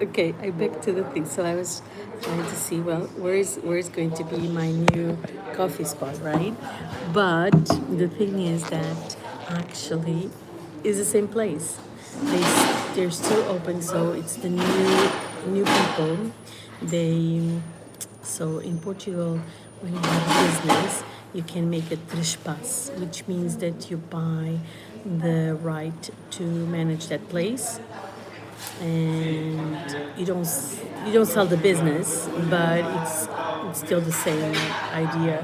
Okay, I back to the thing. So I was trying to see, well, where is going to be my new coffee spot, right? But the thing is that actually is the same place. They're still open, so it's the new people. They so in Portugal, when you have business, you can make a trespass, which means that you buy the right to manage that place, and you don't sell the business, but it's still the same idea.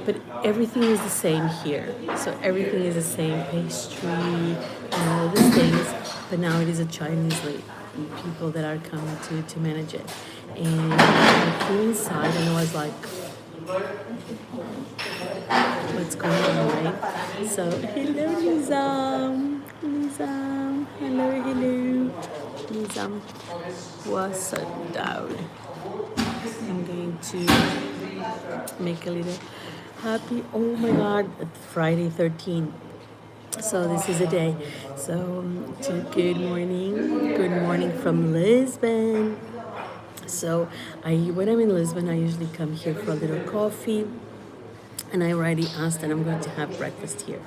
But everything is the same here. So everything is the same pastry and all these things. But now it is a Chinese people that are coming to manage it. And I flew inside and I was like, what's going on, right? So hello Nizam, Nizam, hello. Nizam was down. I'm going to make a little happy. Oh my God, Friday 13. So this is a day. So good morning from Lisbon. So when I'm in Lisbon, I usually come here for a little coffee. And I already asked that I'm going to have breakfast here.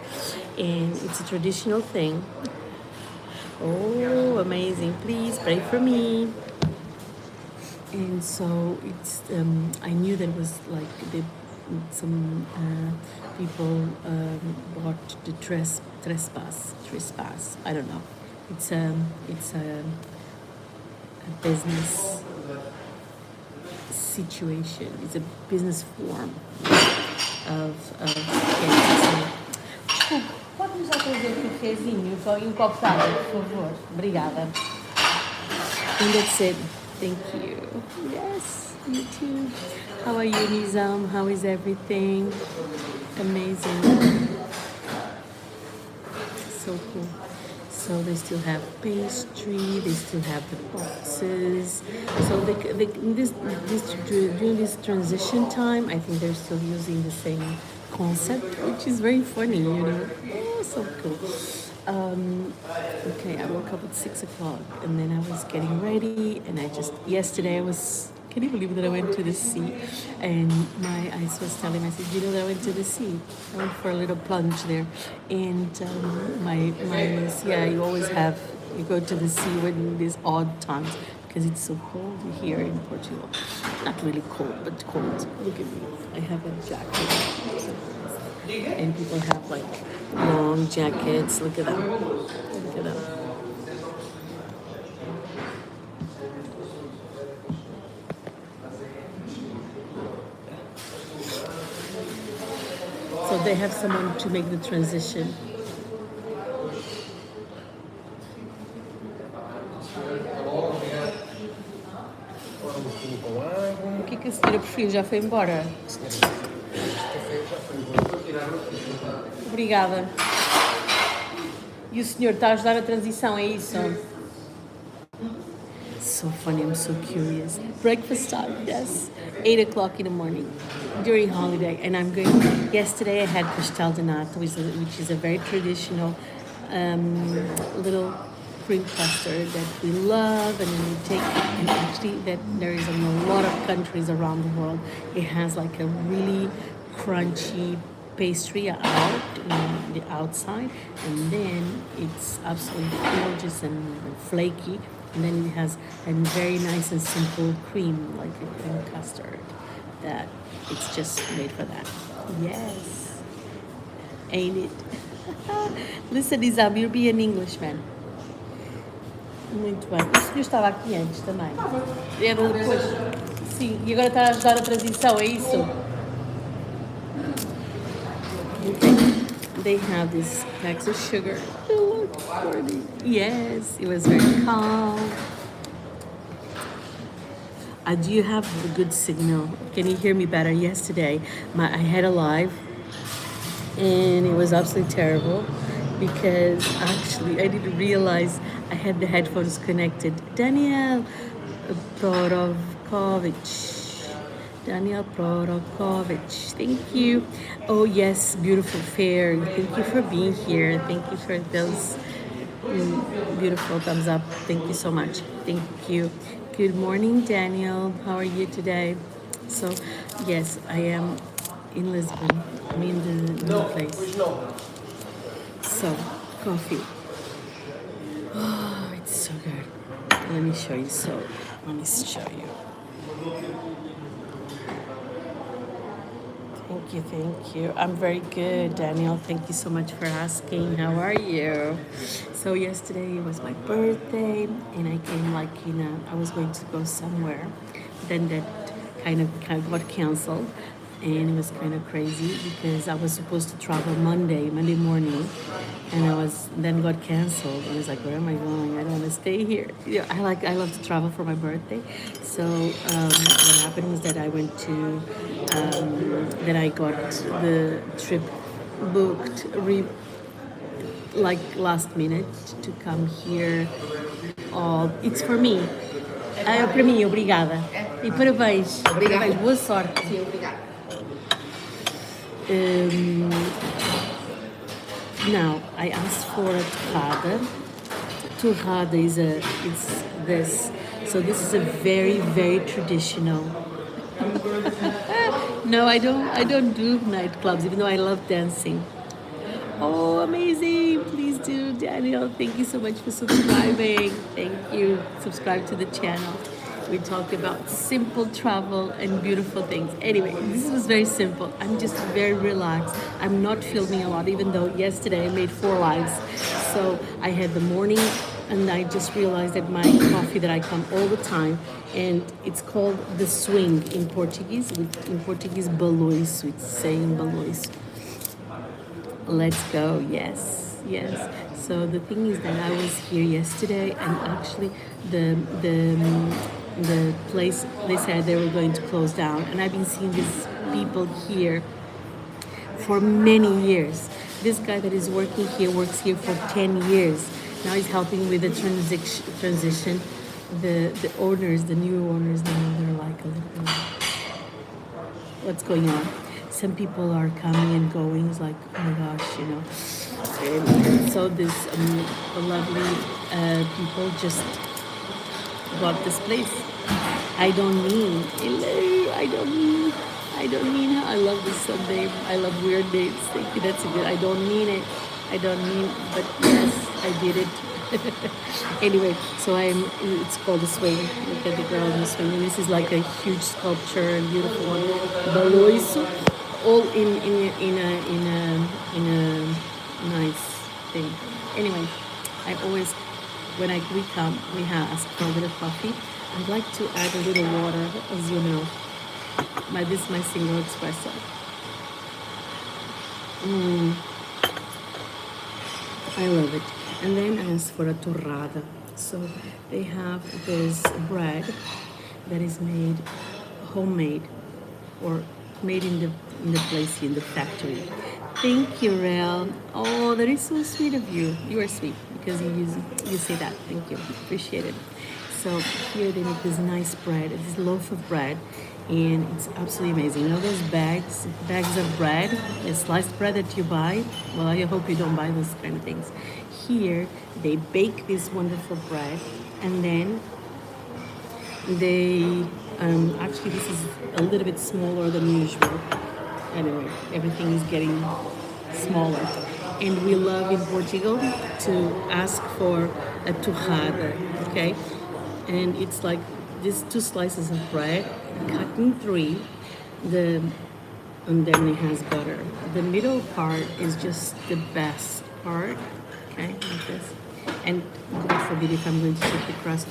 And it's a traditional thing. Oh, amazing. Please pray for me. And so I knew that it was like some people bought the trespass. I don't know. It's a business situation. It's a business form of Desculpe, pode-me já trazer um cafezinho e um copo de água, por favor? Obrigada. And that's it. Thank you. Yes, you too. How are you, Nizam? How is everything? Amazing. So cool. So they still have pastry. They still have the boxes. So during this transition time, I think they're still using the same concept, which is very funny. Oh, so cool. Okay, I woke up at 6 o'clock, and then I was getting ready, and yesterday I was. Can you believe that I went to the sea? And I was telling him, I said, you know that I went to the sea? I went for a little plunge there. And my was, yeah, you go to the sea when these odd times because it's so cold here in Portugal. Not really cold, but cold. Look at me. I have a jacket. And people have like long jackets. Look at them. Look at them. So they have someone to make the transition. O que a senhora preferiu? Já foi embora? Obrigada. E o senhor está a ajudar a transição, é isso? So funny, I'm so curious. Breakfast time, yes. 8 o'clock in the morning during holiday. And yesterday I had pastel de nata, which is a very traditional little cream custard that we love, and then we take, and actually that there is in a lot of countries around the world. It has like a really crunchy pastry out on the outside, and then it's absolutely gorgeous and flaky, and then it has a very nice and simple cream, like a cream custard, that it's just made for that. Yes, ain't it? Listen, Isabel, you'll be an Englishman. Muito bem. O senhor estava aqui antes também? Era depois. Sim, e agora está a ajudar a transição, é isso? Okay. They have these packs of sugar. Oh, look, pretty. Yes, it was very calm. Do you have a good signal? Can you hear me better? Yesterday, I had a live, and it was absolutely terrible because actually I didn't realize I had the headphones connected. Daniel Prorokovic, thank you. Oh yes, beautiful fair. Thank you for being here. Thank you for those beautiful thumbs up. Thank you so much. Thank you. Good morning, Daniel. How are you today? So, yes, I am in Lisbon. I'm in the new place. So, coffee. Oh, it's so good. Let me show you. Let me show you. Thank you, thank you. I'm very good, Daniel. Thank you so much for asking. How are you? So yesterday was my birthday, and I came like I was going to go somewhere, then that kind of got canceled, and it was kind of crazy because I was supposed to travel Monday morning, and I was then got canceled. And I was like, where am I going? I don't want to stay here. I love to travel for my birthday. So what happened was that I went to then I got the trip booked like last minute to come here. It's for me. É para mim, obrigada. E parabéns. Parabéns, boa sorte. Sim, obrigada. Now, I asked for a torrada. Torrada it's this. So this is a very, very traditional. No, I don't do nightclubs, even though I love dancing. Oh, amazing. Please do, Daniel. Thank you so much for subscribing. Thank you. Subscribe to the channel. We talk about simple travel and beautiful things. Anyway, this was very simple. I'm just very relaxed. I'm not filming a lot, even though yesterday I made 4 lives. So I had the morning, and I just realized that my coffee that I come all the time, and it's called the swing in Portuguese. In Portuguese, baloiço. It's saying baloiço. Let's go. Yes, yes. So the thing is that I was here yesterday, and actually the place, they said they were going to close down, and I've been seeing these people here for many years. This guy that is working here works here for 10 years. Now he's helping with the transition. The owners, the new owners, they're like a little bit, what's going on? Some people are coming and going. It's like, oh my gosh, And so this lovely people just bought this place. I don't mean, hello, I don't mean how I love this Sunday. I love weird dates. Thank you, that's good. I don't mean it. But yes, I did it. Anyway, so it's called the swing. Look at the girl in the swing. And this is like a huge sculpture, a beautiful one. Baloiço, all in a nice thing. Anyway, I always, when we come, we ask for a little coffee. I'd like to add a little water, as you know. This is my single espresso. I love it. And then I asked for a torrada. So they have this bread that is made homemade, or made in the place here, in the factory. Thank you, Rel. Oh, that is so sweet of you. You are sweet because you say that. Thank you. Appreciate it. So here they make this nice bread, this loaf of bread, and it's absolutely amazing. You know those bags of bread, the sliced bread that you buy? Well, I hope you don't buy those kind of things. Here they bake this wonderful bread, and then they actually, this is a little bit smaller than usual. Anyway, everything is getting smaller, and we love in Portugal to ask for a torrada, okay? And it's like these 2 slices of bread cut in 3, and then it has butter. The middle part is just the best part, okay, like this. And God forbid if I'm going to take the crust.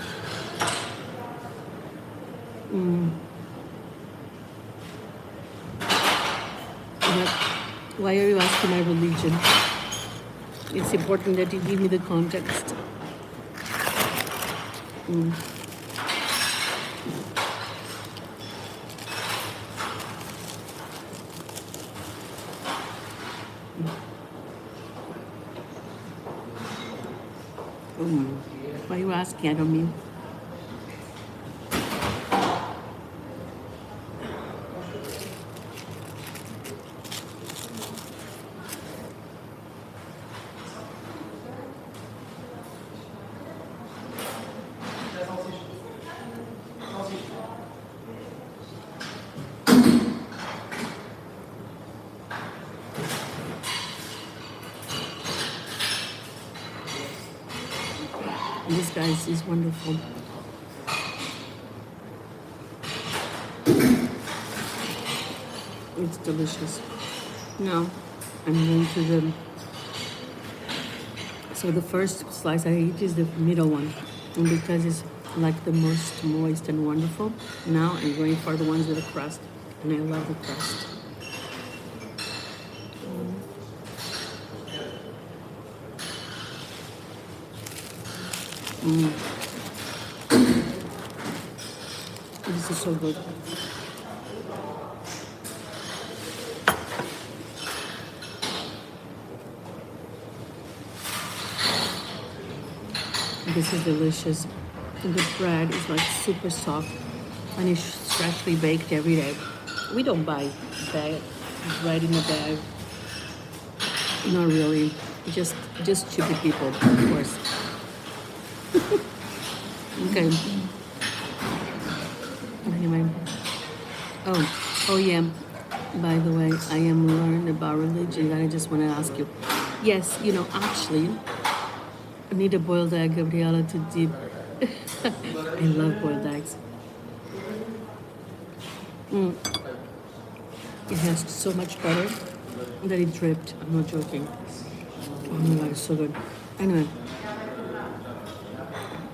But why are you asking my religion? It's important that you give me the context. Why are you asking? I don't mean. This guys is wonderful. It's delicious. Now I'm going to the. So the first slice I eat is the middle one, and because it's like the most moist and wonderful. Now I'm going for the ones with the crust, and I love the crust. This is so good. This is delicious. The bread is like super soft and it's freshly baked every day. We don't buy bread in a bag. Not really. Just stupid people, of course. Okay. Anyway. Oh yeah. By the way, I am learning about religion and I just want to ask you. Yes, actually, I need a boiled egg, Gabriela, to dip. I love boiled eggs. It has so much butter that it dripped. I'm not joking. Oh my god, it's so good.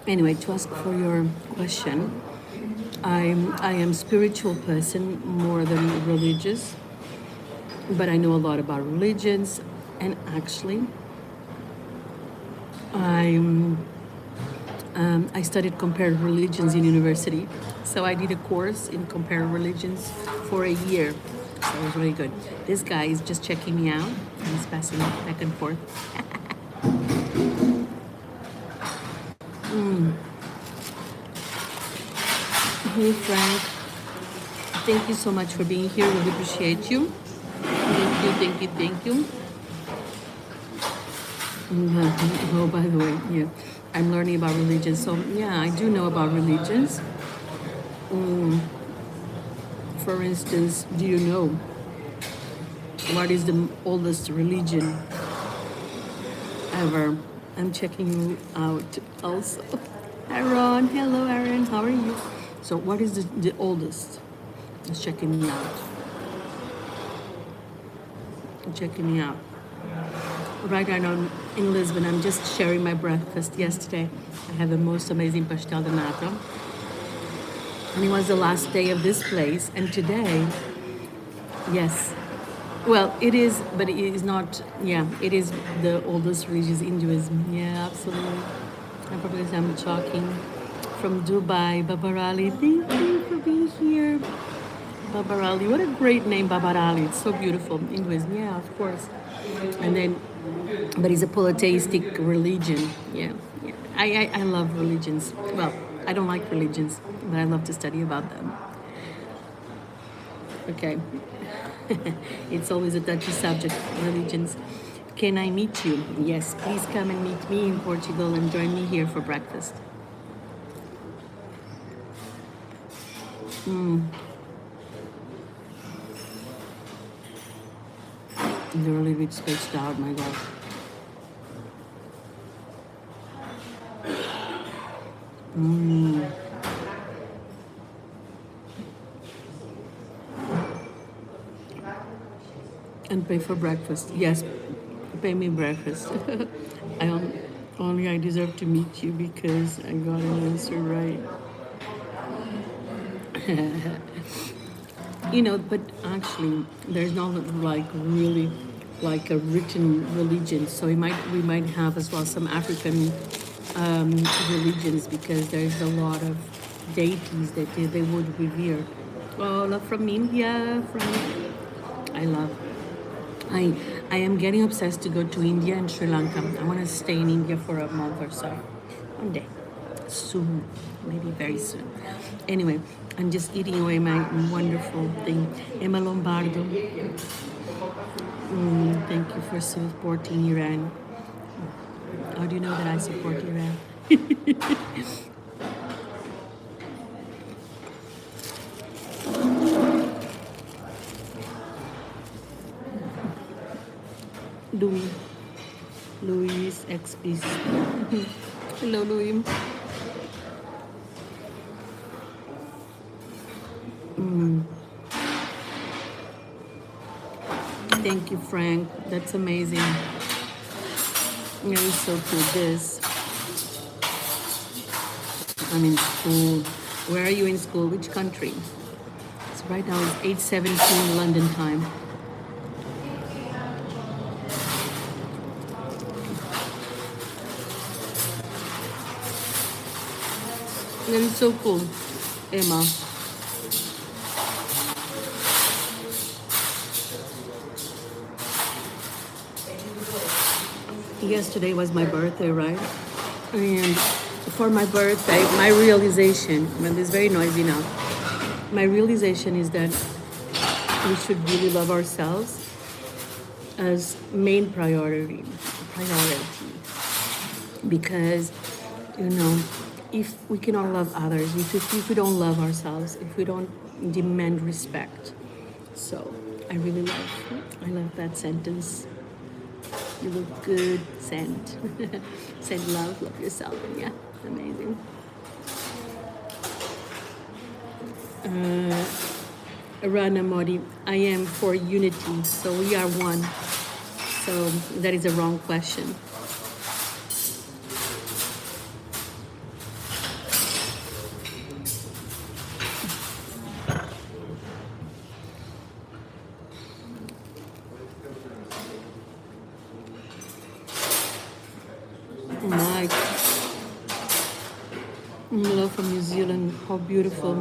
Anyway, to ask for your question, I am spiritual person more than religious, but I know a lot about religions, and actually, I studied compared religions in university, so I did a course in compared religions for a year. So it was really good. This guy is just checking me out. He's passing back and forth. Hey Frank, thank you so much for being here. Really appreciate you. Thank you. Oh, by the way, yeah, I'm learning about religion. So yeah, I do know about religions. For instance, do you know what is the oldest religion ever? I'm checking you out also. Aaron, hello Aaron, how are you? So what is the oldest? It's checking me out. Checking me out. Right now in Lisbon, I'm just sharing my breakfast. Yesterday, I had the most amazing pastel de nata. And it was the last day of this place. And today, yes, well, it is, but it is not, yeah, it is the oldest religion, Hinduism. Yeah, absolutely. I'm talking from Dubai, Babarali. Thank you for being here. Babarali, what a great name, Babarali. It's so beautiful. Hinduism, yeah, of course. And then, but it's a polytheistic religion. Yeah, yeah. I love religions. Well, I don't like religions, but I love to study about them. Okay. It's always a touchy subject, religions. Can I meet you? Yes, please come and meet me in Portugal and join me here for breakfast. Literally reach spaced out, my God. And pay for breakfast. Yes, pay me breakfast. I deserve to meet you because I got an answer right. But actually, there's not like really like a written religion. So we might have as well some African religions because there's a lot of deities that they would revere. Well, from India, I love. I am getting obsessed to go to India and Sri Lanka. I want to stay in India for a month or so. One day. Soon. Maybe very soon. Anyway, I'm just eating away my wonderful thing. Emma Lombardo. Thank you for supporting Iran. How do you know that I support Iran? Louis XP. Hello, Louis. Thank you, Frank. That's amazing. Yeah, it's so cool. This, I'm in school. Where are you in school? Which country? So right now it's 8:17 London time. That is so cool, Emma. Yesterday was my birthday, right? And for my birthday, my realization, well, it's very noisy now. My realization is that we should really love ourselves as main priority, because you know, if we cannot love others, if we don't love ourselves, if we don't demand respect, so I love that sentence. You look good, send. Send love yourself. Yeah, amazing. Rana Modi, I am for unity, so we are one. So that is a wrong question. Mike, love from New Zealand. How beautiful.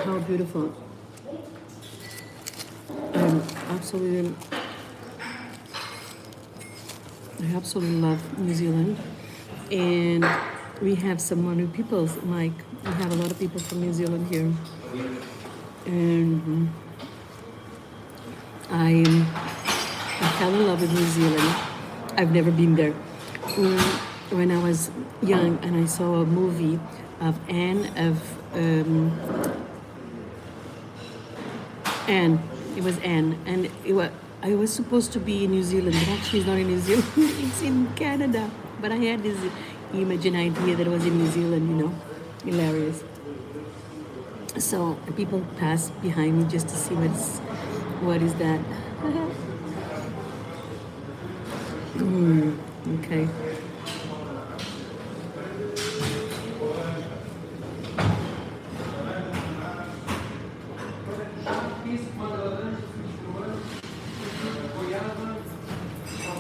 How beautiful. Absolutely, I absolutely love New Zealand. And we have some wonderful people, Mike. We have a lot of people from New Zealand here. And I fell in love with New Zealand. I've never been there. When I was young and I saw a movie of Anne. It was Anne, and I was supposed to be in New Zealand, but actually it's not in New Zealand. It's in Canada. But I had this image and idea that it was in New Zealand. Hilarious. So people pass behind me just to see what is that. Okay.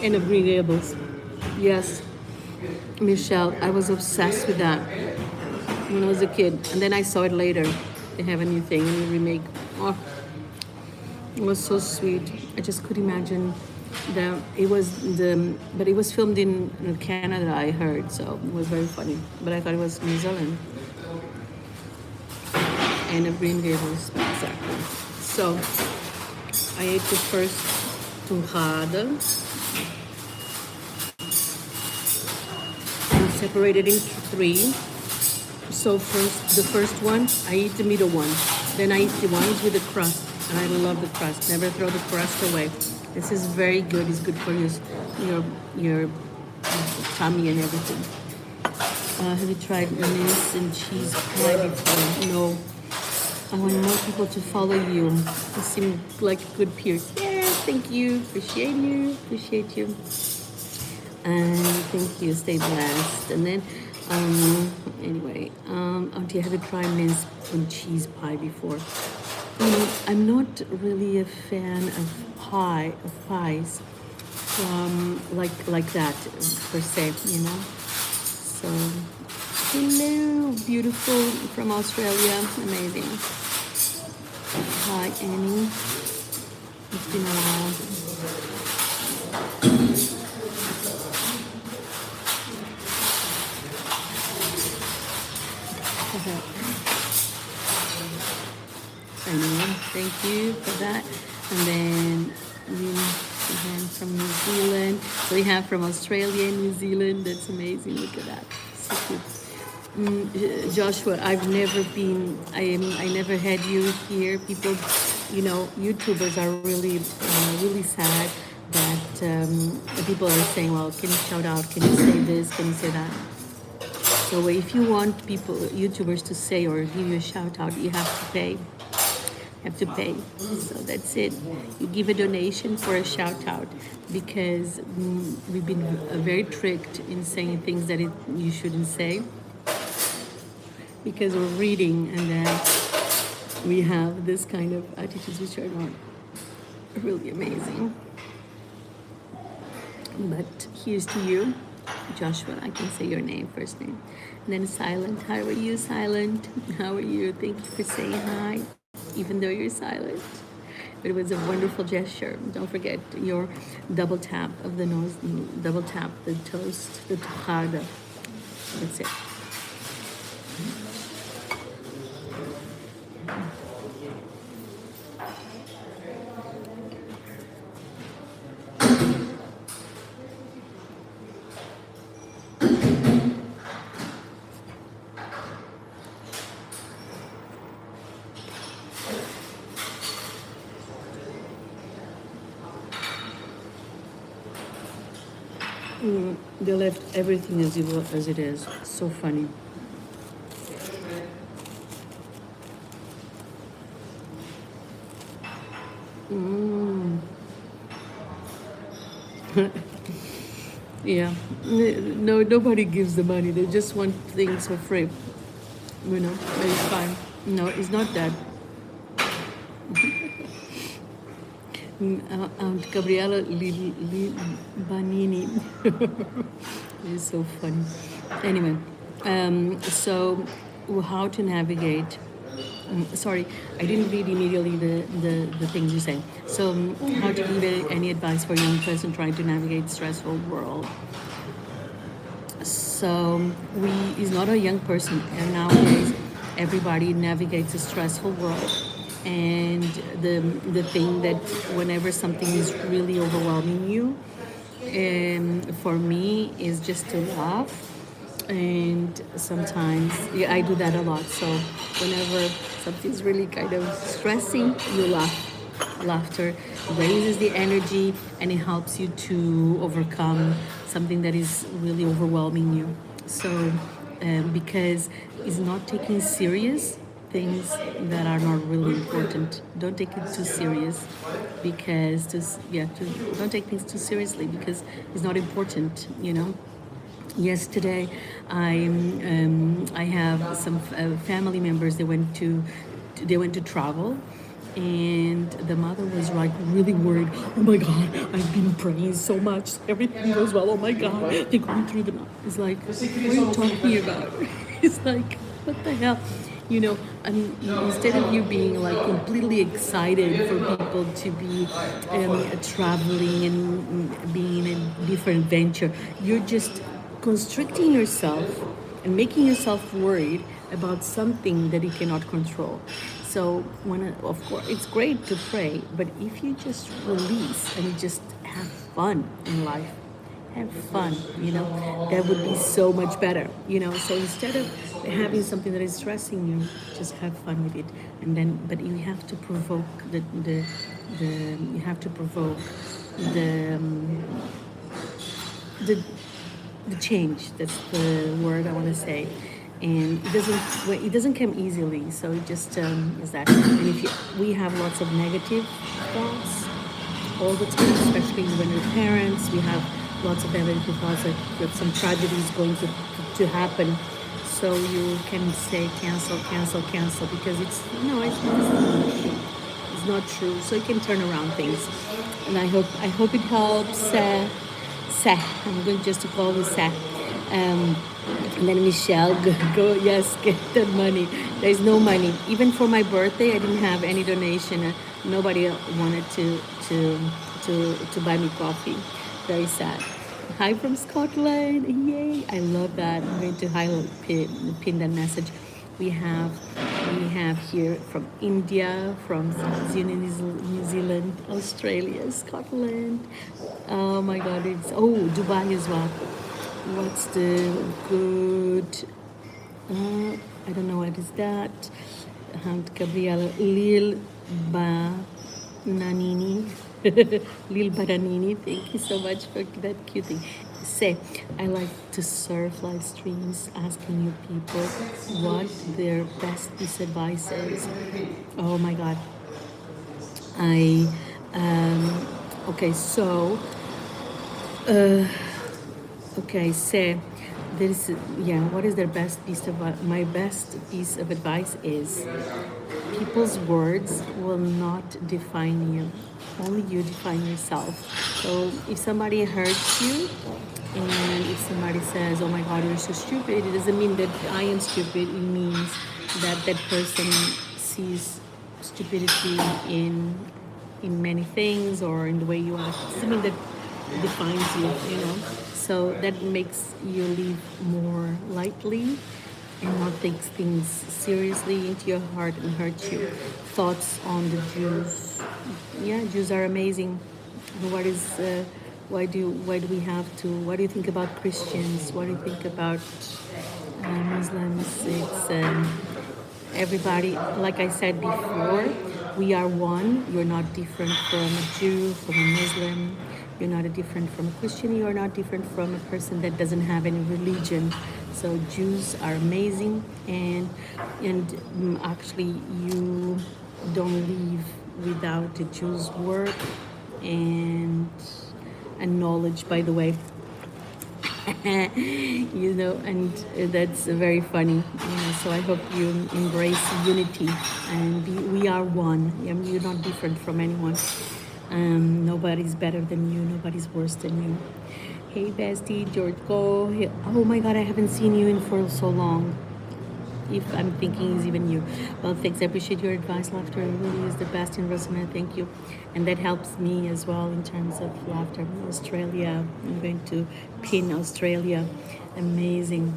And of Green Gables. Yes, Michelle, I was obsessed with that when I was a kid. And then I saw it later. They have a new thing, a new remake. Oh, it was so sweet. I just could imagine that but it was filmed in Canada, I heard, so it was very funny. But I thought it was New Zealand. And of Green Gables, exactly. So I ate the first torrada. Separated into three. So the first one, I eat the middle one. Then I eat the ones with the crust, and I love the crust. Never throw the crust away. This is very good. It's good for your tummy and everything. Have you tried mince and cheese pie before? No. I want more people to follow you. You seem like good peers. Yeah, thank you. Appreciate you. And thank you. Stay blessed. And then, anyway, Auntie, have you tried mince and cheese pie before? I'm not really a fan of pies, like that per se. So, hello, beautiful from Australia, amazing. Hi, Annie. It's been a while. Anyway, thank you for that. And then we have from New Zealand. So we have from Australia and New Zealand. That's amazing. Look at that. So cute. Joshua, I've never been. I never had you here. People, YouTubers are really sad that people are saying, well, can you shout out? Can you say this? Can you say that? So if you want people, YouTubers, to say or give you a shout out, you have to pay. Have to pay. So that's it. You give a donation for a shout out because we've been very tricked in saying things that you shouldn't say because we're reading and then we have this kind of attitudes which are not really amazing. But here's to you, Joshua. I can say your name, first name. And then Silent. How are you, Silent? How are you? Thank you for saying hi, even though you're silent. But it was a wonderful gesture. Don't forget your double tap of the nose, double tap the toast, the tocada. That's it. They left everything as it is. So funny. Yeah. No, nobody gives the money. They just want things for free. You know, but it's fine. No, it's not that. Aunt Gabriela Libanini. It's so funny. Anyway, so how to navigate. Sorry, I didn't read immediately the things you say. So, how to give any advice for a young person trying to navigate stressful world? So, is not a young person, and nowadays everybody navigates a stressful world. And the thing that whenever something is really overwhelming you, for me is just to laugh. And sometimes, yeah, I do that a lot. So whenever something's really kind of stressing, you laugh. Laughter raises the energy and it helps you to overcome something that is really overwhelming you. So because it's not taking serious things that are not really important. Don't take it too serious because don't take things too seriously because it's not important, you know. Yesterday, I have some family members. They went to travel, and the mother was like really worried. Oh my God, I've been praying so much, everything goes well. Oh my God, they're going through the. It's like, what are you talking about? It's like, what the hell? You know, instead of you being like completely excited for people to be traveling and being in a different venture, you're just constricting yourself and making yourself worried about something that you cannot control. So of course it's great to pray, but if you just release and you just have fun in life, have fun, you know, that would be so much better, you know. So instead of having something that is stressing you, just have fun with it. And then, but you have to provoke you have to provoke the the change. That's the word I want to say. And it doesn't come easily. So it just is that. And we have lots of negative thoughts all the time, especially when we're parents. We have lots of negative thoughts that some tragedies going to happen. So you can say cancel because it's not true. So you can turn around things. And I hope it helps. I'm going just to call her Sa. And then Michelle, get the money. There's no money. Even for my birthday, I didn't have any donation. Nobody wanted to buy me coffee. Very sad. Hi from Scotland. Yay. I love that. I'm going to pin that message. We have here from India, from New Zealand, Australia, Scotland. Oh my God, Dubai as well. What's the good? I don't know what is that. Aunt Gabriela Lil Bananini. Lil Bananini, thank you so much for that cute thing. Say, I like to surf live streams, asking you people what their best piece of advice is. Oh my God. I, okay, so, okay, so there's, yeah, what is their best piece of, my best piece of advice is people's words will not define you. Only you define yourself. So if somebody hurts you, and if somebody says, "Oh my God, you're so stupid," it doesn't mean that I am stupid. It means that that person sees stupidity in many things or in the way you act. It doesn't mean that defines you, you know. So that makes you live more lightly and not take things seriously into your heart and hurt you. Thoughts on the Jews? Yeah, Jews are amazing. What is? Why do we have to? What do you think about Christians? What do you think about Muslims? It's everybody. Like I said before, we are one. You're not different from a Jew, from a Muslim. You're not different from a Christian. You are not different from a person that doesn't have any religion. So Jews are amazing, and actually you don't live without the Jews' word and knowledge. By the way, you know, and that's very funny. So I hope you embrace unity and we are one. I mean, you're not different from anyone. Nobody's better than you. Nobody's worse than you. Hey, bestie, George, go. Oh my God, I haven't seen you in for so long. If I'm thinking is even you. Well, thanks. I appreciate your advice. Laughter really is the best in Rosamond. Thank you. And that helps me as well in terms of laughter. Australia. I'm going to pin Australia. Amazing.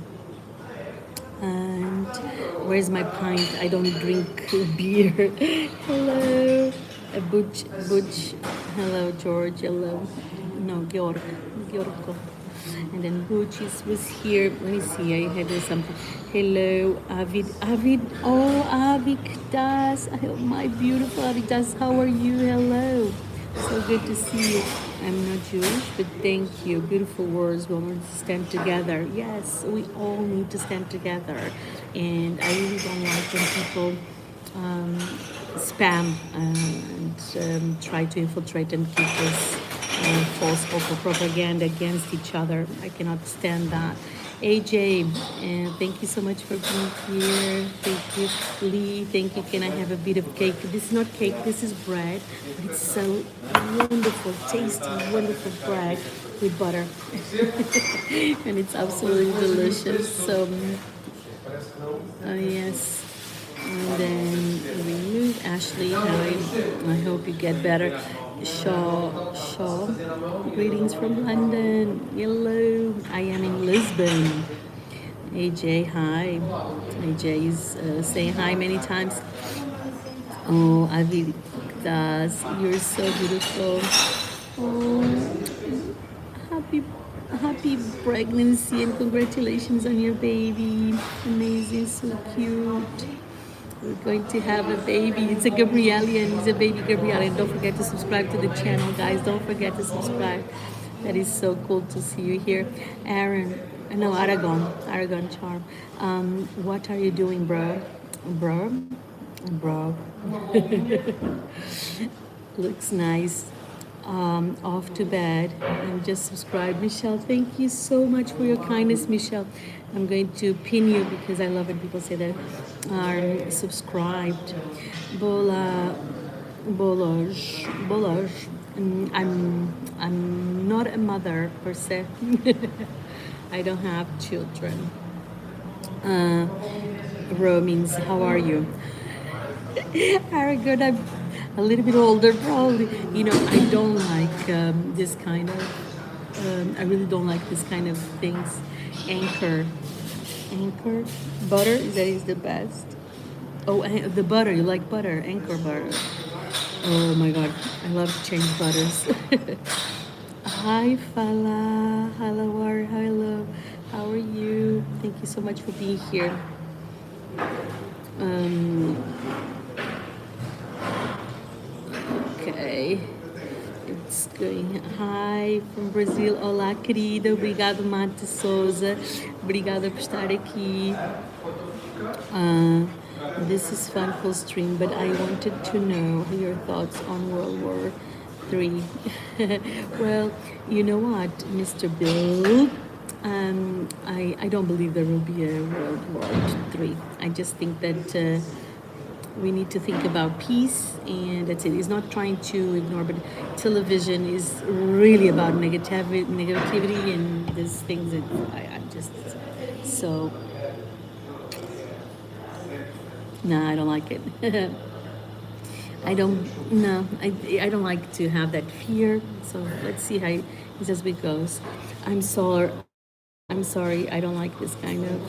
And where's my pint? I don't drink beer. Hello. Butch. Hello, George. Hello. No, Georg. And then Butch was here. Let me see. I had something. Hello, Avid. Oh, Avikdas. My beautiful Avikdas. How are you? Hello. So good to see you. I'm not Jewish, but thank you. Beautiful words. We want to stand together. Yes, we all need to stand together. And I really don't like when people spam and try to infiltrate and keep this false hope or propaganda against each other. I cannot stand that. AJ, thank you so much for being here. Thank you, Lee. Thank you. Can I have a bit of cake? This is not cake. This is bread, but it's so wonderful, tasty, wonderful bread with butter, and it's absolutely delicious. So, yes. And then remove Ashley. I hope you get better. Shaw. Greetings from London. Hello. I am in Lisbon. AJ, hi. AJ is saying hi many times. Oh, Avi does. You're so beautiful. Oh, happy happy pregnancy and congratulations on your baby. Amazing, so cute. We're going to have a baby. It's a Gabrielian. It's a baby Gabrielian. Don't forget to subscribe to the channel, guys. Don't forget to subscribe. That is so cool to see you here. Aaron, no, Aragon Charm. What are you doing, bro? Bro. Looks nice. Off to bed and just subscribe. Michelle, thank you so much for your kindness, Michelle. I'm going to pin you because I love when people say that are subscribed. Boloj. I'm not a mother per se. I don't have children. Ro means how are you? Aragon, I'm a little bit older, probably. You know, I don't like this kind of. I really don't like this kind of things. Anchor, butter. That is the best. Oh, the butter. You like butter? Anchor butter. Oh my God, I love to change butters. Hi, Fala. Hello. How are you? Thank you so much for being here. Okay. What's going? Hi from Brazil. Olá, querida. Obrigado, Mate Souza. Obrigada por estar aqui. This is fun full stream, but I wanted to know your thoughts on World War III. Well, you know what, Mr. Bill? I don't believe there will be a World War III. I just think that we need to think about peace, and that's it. It's not trying to ignore, but television is really about negativity and these things that I'm just so. No, I don't like it. I don't. No, I don't like to have that fear. So let's see how this as we goes. I'm sorry. I'm sorry. I don't like this kind of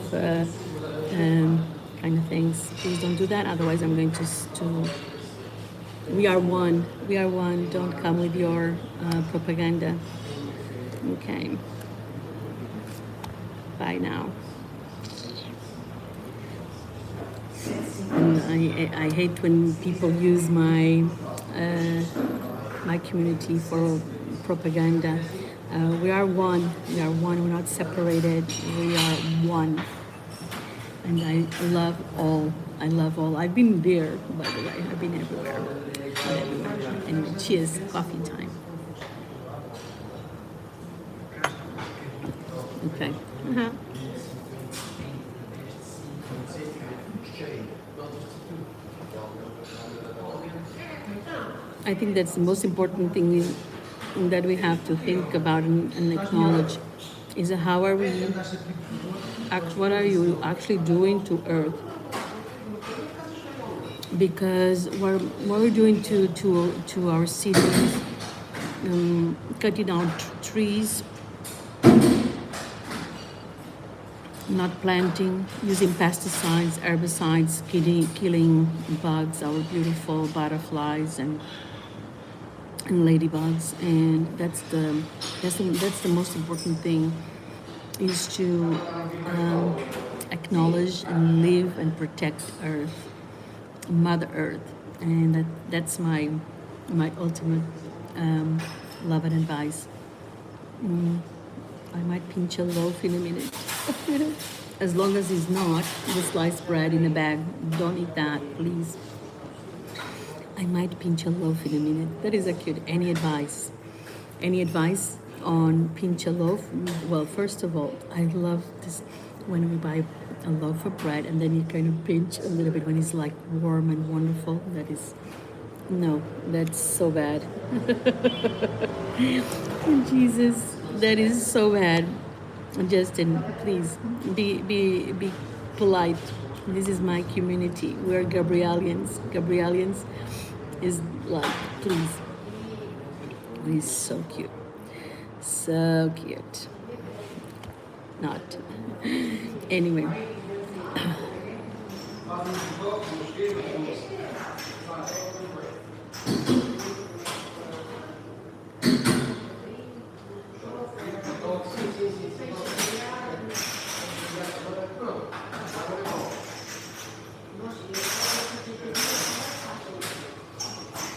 things. Please don't do that. Otherwise, I'm going to. We are one. We are one. Don't come with your propaganda. Okay. Bye now. And I hate when people use my community for propaganda. We are one. We are one. We're not separated. We are one. And I love all. I love all. I've been there, by the way. I've been everywhere. Not everywhere. Anyway, cheers. Coffee time. Okay. Uh-huh. I think that's the most important thing that we have to think about and acknowledge is how are we, what are you actually doing to Earth? Because what we're doing to our cities, cutting down trees, not planting, using pesticides, herbicides, killing bugs, our beautiful butterflies and ladybugs, and that's the most important thing, is to acknowledge and live and protect Earth, Mother Earth, and that's my ultimate love and advice. I might pinch a loaf in a minute. As long as it's not the sliced bread in a bag, don't eat that, please. I might pinch a loaf in a minute. That is a cute. Any advice? Any advice on pinch a loaf? Well, first of all, I love this when we buy a loaf of bread and then you kind of pinch a little bit when it's like warm and wonderful. That is, no, that's so bad. Jesus, that is so bad. Justin, please be polite. This is my community. We're Gabrielians. Gabrielians is like, please. He's so cute. So cute. Not. Anyway.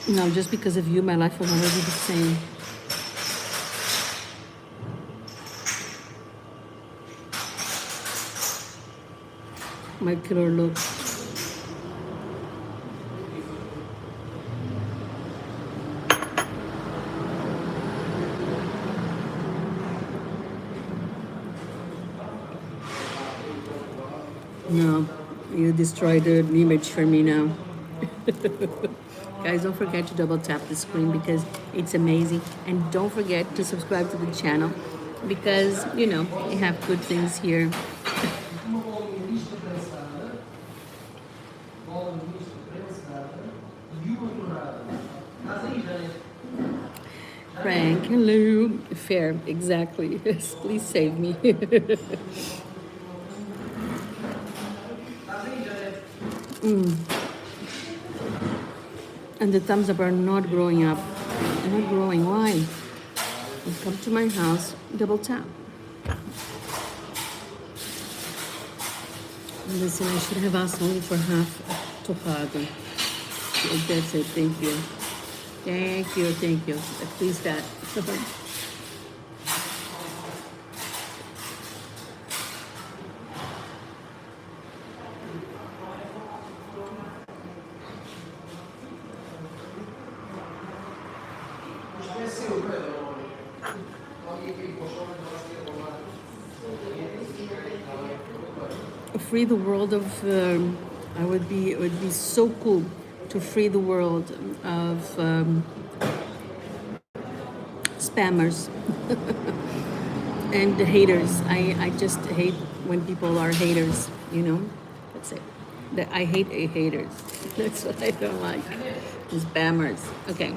No, just because of you, my life will never be the same. My killer look. No, you destroyed the image for me now. Guys, don't forget to double tap the screen because it's amazing. And don't forget to subscribe to the channel because, you know, we have good things here. Frank, hello. Fair, exactly. Yes, please save me. And the thumbs up are not growing up. They're not growing. Why? You come to my house, double tap. Listen, I should have asked only for half torrada. That's it, thank you. Thank you, thank you. At least that. Free the world of. I would be. It would be so cool to free the world of spammers and the haters. I just hate when people are haters. You know, that's it. I hate haters. That's what I don't like. Spammers. Okay.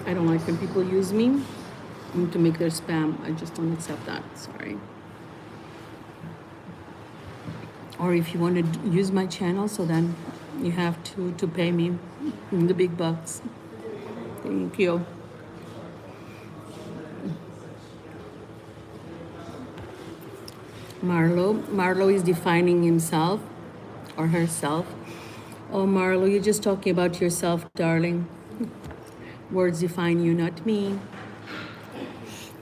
I don't like when people use me to make their spam. I just don't accept that. Sorry. Or if you want to use my channel, so then you have to pay me the big bucks. Thank you. Marlo is defining himself or herself. Oh, Marlo, you're just talking about yourself, darling. Words define you, not me.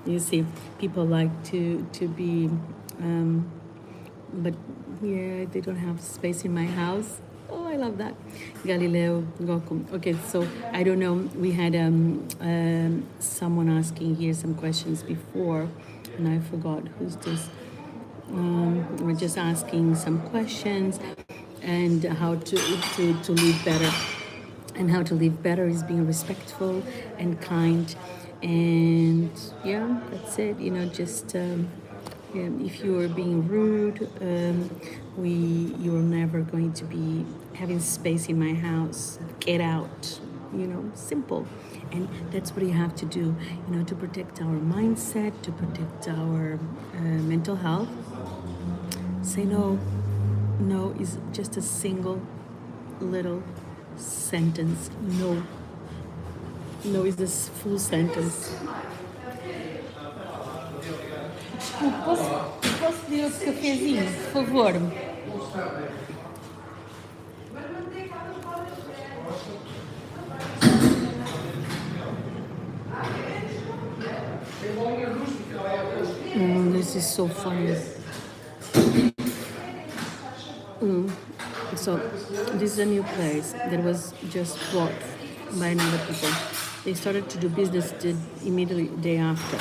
You see, people like to be, but yeah, they don't have space in my house. Oh, I love that. Galileo Goku. Okay, so I don't know. We had someone asking here some questions before, and I forgot who's this. We're just asking some questions and how to live better. And how to live better is being respectful and kind. And yeah, that's it. You know, just yeah, if you are being rude, you're never going to be having space in my house. Get out. You know, simple. And that's what you have to do, you know, to protect our mindset, to protect our mental health. Say no. No is just a single little sentence. No. No is this full sentence. Desculpe, posso pedir outro cafezinho, por favor? This is so funny. So this is a new place that was just bought by another people. They started to do business immediately day after.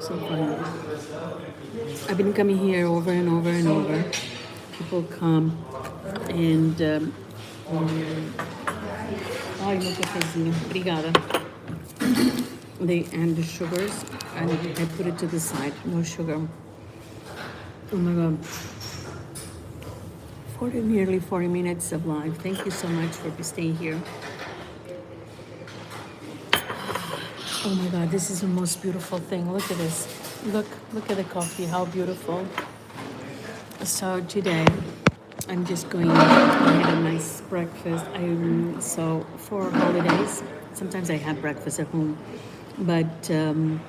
So funny. I've been coming here over and over and over. People come and ai, meu cafezinho. Obrigada. They add the sugars and I put it to the side. No sugar. Oh my god. Nearly 40 minutes of live. Thank you so much for staying here. Oh my god, this is the most beautiful thing. Look at this. Look at the coffee. How beautiful. So today I'm just going to have a nice breakfast. So for holidays, sometimes I have breakfast at home, but and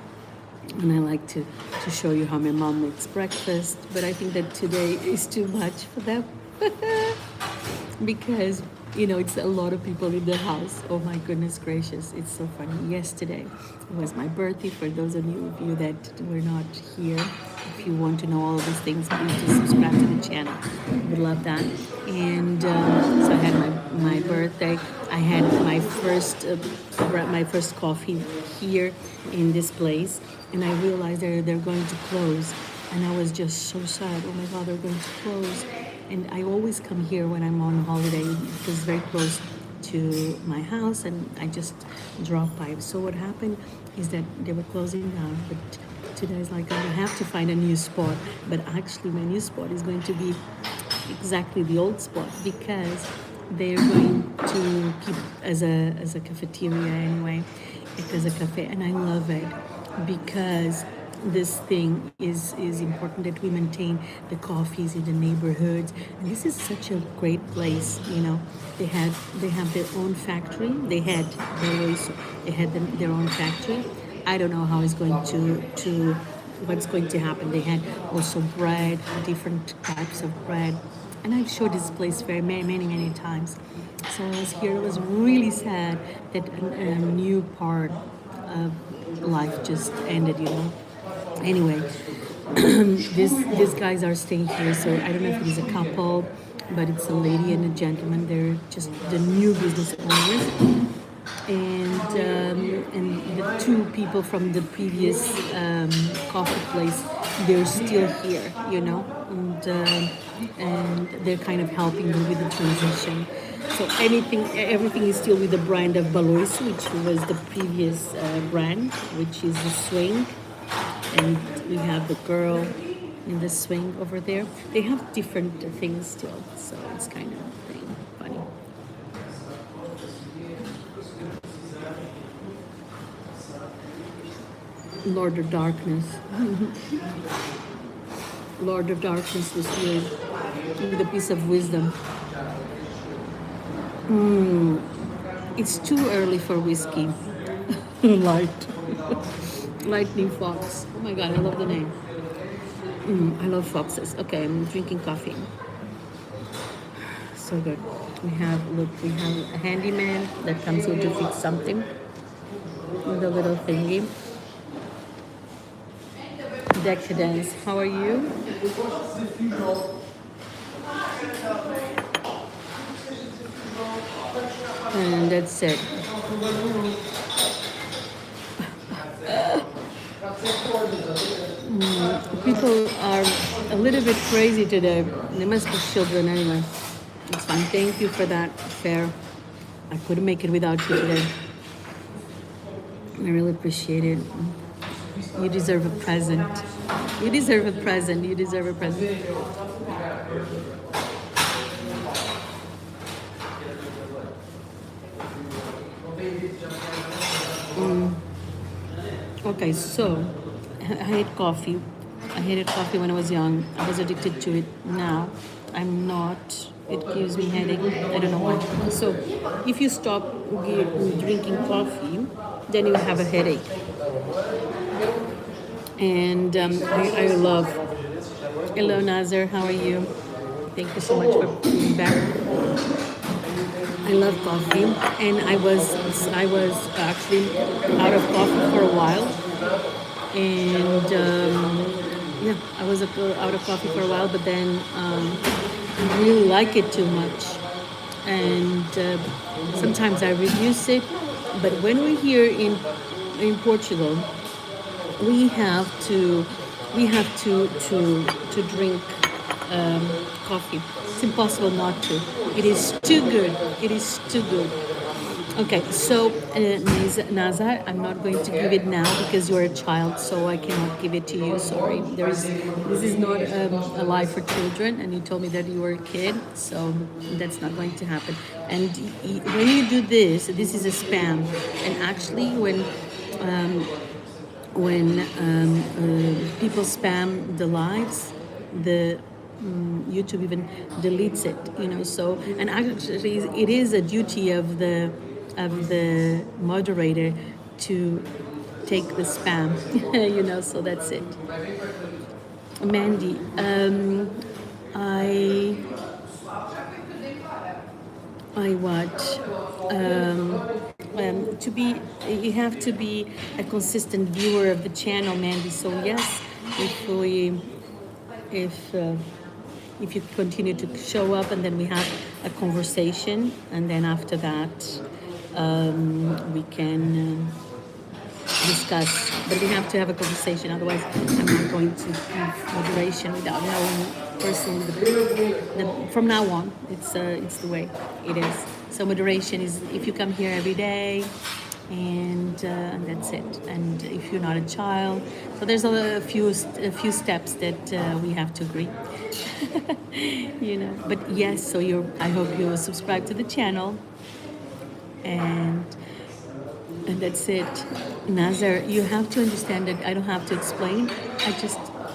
I like to show you how my mom makes breakfast. But I think that today is too much for them because you know it's a lot of people in the house. Oh my goodness gracious, it's so funny. Yesterday was my birthday. For those of you that were not here, if you want to know all of these things, please just subscribe to the channel. Would love that. And so I had my birthday. I had my first coffee here in this place, and I realized they're going to close, and I was just so sad. Oh my god, they're going to close. And I always come here when I'm on holiday because it's very close to my house, and I just drop by. So what happened is that they were closing down, but today is like I have to find a new spot. But actually my new spot is going to be exactly the old spot because they're going to keep as a cafeteria anyway, as a cafe, and I love it because this thing is important, that we maintain the coffees in the neighborhoods. And this is such a great place, you know. They have their own factory. They had their own factory. I don't know how it's going to what's going to happen. They had also bread, different types of bread, and I've showed this place very many times. So I was here. It was really sad that a new part of life just ended, you know. Anyway, these guys are staying here, so I don't know if it is a couple, but it's a lady and a gentleman. They're just the new business owners, and the two people from the previous coffee place, they're still here, you know, and they're kind of helping me with the transition. So everything is still with the brand of Balois, which was the previous brand, which is the swing, and we have the girl in the swing over there. They have different things still, so it's kind of funny. Lord of Darkness. Lord of Darkness was here with a piece of wisdom. It's too early for whiskey. Light. Lightning Fox. Oh my god, I love the name. I love foxes. Okay, I'm drinking coffee. So good. We have a handyman that comes here to fix something with a little thingy. Decadence. How are you? And that's it. People are a little bit crazy today. They must be children anyway. It's fine. Thank you for that, Fair. I couldn't make it without you today. I really appreciate it. You deserve a present. You deserve a present. You deserve a present. Okay, so I hate coffee. I hated coffee when I was young. I was addicted to it. Now I'm not. It gives me headache. I don't know why. So if you stop drinking coffee, then you have a headache. And I love. Hello, Nazar. How are you? Thank you so much for being back. I love coffee, and I was actually out of coffee for a while, and yeah, I was out of coffee for a while, but then I really like it too much, and sometimes I reduce it. But when we're here in Portugal, we have to drink coffee. It's impossible not to. It is too good. It is too good. Okay, so Nazar, I'm not going to give it now because you're a child, so I cannot give it to you. Sorry. This is not a live for children, and you told me that you were a kid, so that's not going to happen. And when you do this is a spam. And actually, when people spam the lives, the YouTube even deletes it, you know. So, and actually, it is a duty of the moderator to take the spam, you know. So that's it. Mandy, I watch. To be, you have to be a consistent viewer of the channel, Mandy. So yes, if you continue to show up, and then we have a conversation, and then after that we can discuss. But we have to have a conversation, otherwise I'm not going to have moderation without knowing personally. From now on, it's the way it is. So moderation is if you come here every day, and that's it. And if you're not a child, so there's a few steps that we have to agree. You know. But yes, so I hope you subscribe to the channel, and And that's it. Nazar, you have to understand that I don't have to explain.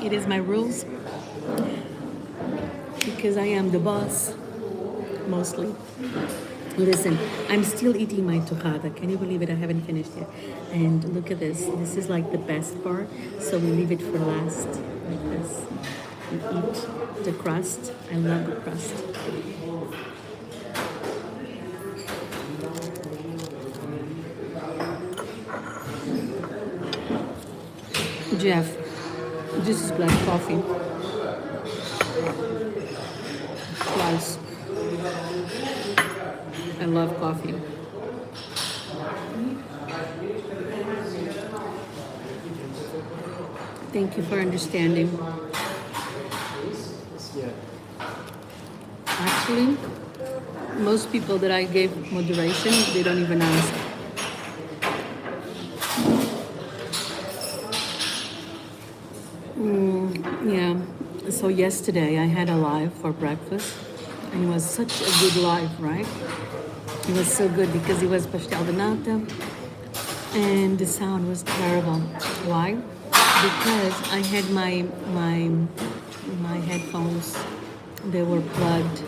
It is my rules because I am the boss, mostly. Listen, I'm still eating my torrada. Can you believe it? I haven't finished yet. And look at this. This is like the best part. So we leave it for last, like this. We eat the crust. I love the crust. Jeff, this is black coffee. Twice. I love coffee. Thank you for understanding. Actually, most people that I gave moderation, they don't even ask. Yeah. So yesterday I had a live for breakfast, and it was such a good live, right? It was so good because it was pastel de nata, and the sound was terrible. Why? Because I had my headphones. They were plugged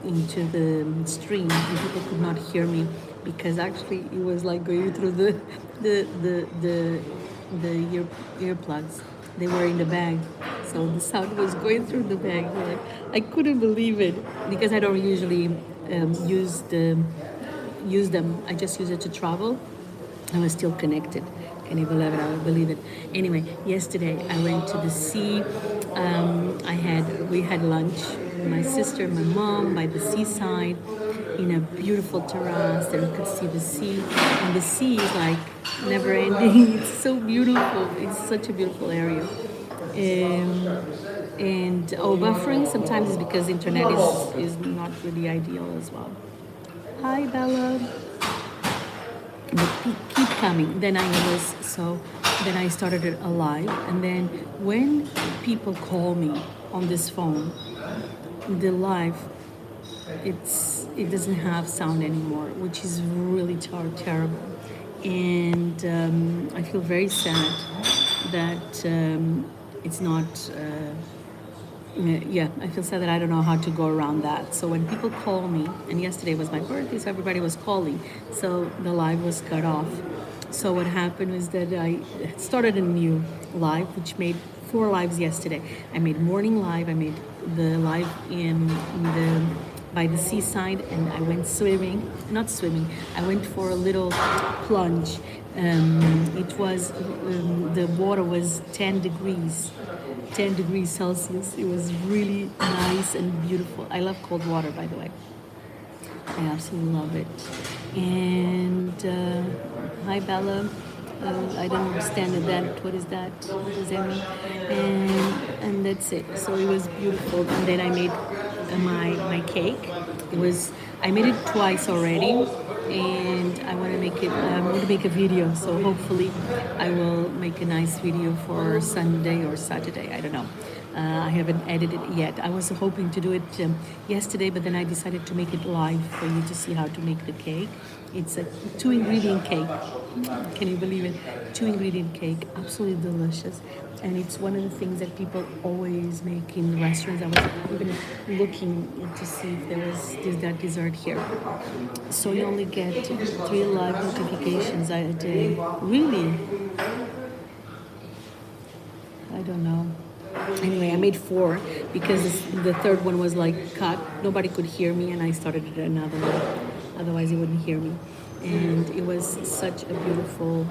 into the stream, and people could not hear me because actually it was like going through the earplugs. They were in the bag, so the sound was going through the bag. Like, I couldn't believe it because I don't usually use them. I just use it to travel. I was still connected. Can you believe it? I believe it. Anyway, yesterday I went to the sea. We had lunch. My sister, my mom, by the seaside, in a beautiful terrace that we could see the sea. And the sea is like never ending. It's so beautiful. It's such a beautiful area. Buffering sometimes is because internet is not really ideal as well. Hi, Bella. But keep coming. Then I started it alive, and then when people call me on this phone, the live, it doesn't have sound anymore, which is really terrible, and I feel very sad that it's not. Yeah, I feel sad that I don't know how to go around that. So when people call me, and yesterday was my birthday, so everybody was calling, so the live was cut off. So what happened was that I started a new live, which made 4 lives yesterday. I made morning live, I made the live in the by the seaside, and I went swimming. Not swimming. I went for a little plunge. The water was 10 degrees. 10 degrees Celsius. It was really nice and beautiful. I love cold water, by the way. I absolutely love it. And hi, Bella. I don't understand that. What is that? What does that mean? And that's it. So it was beautiful. And then I made my cake. I made it twice already, and I want to make it. I want to make a video. So hopefully, I will make a nice video for Sunday or Saturday. I don't know. I haven't edited it yet. I was hoping to do it yesterday, but then I decided to make it live for you to see how to make the cake. It's a 2-ingredient cake. Can you believe it? 2-ingredient cake, absolutely delicious. And it's one of the things that people always make in restaurants. I was even looking to see if there was that dessert here. So you only get 3 live notifications a day. Really? I don't know. Anyway, I made 4 because the third one was like cut. Nobody could hear me, and I started another one. Otherwise, you wouldn't hear me. And it was such a beautiful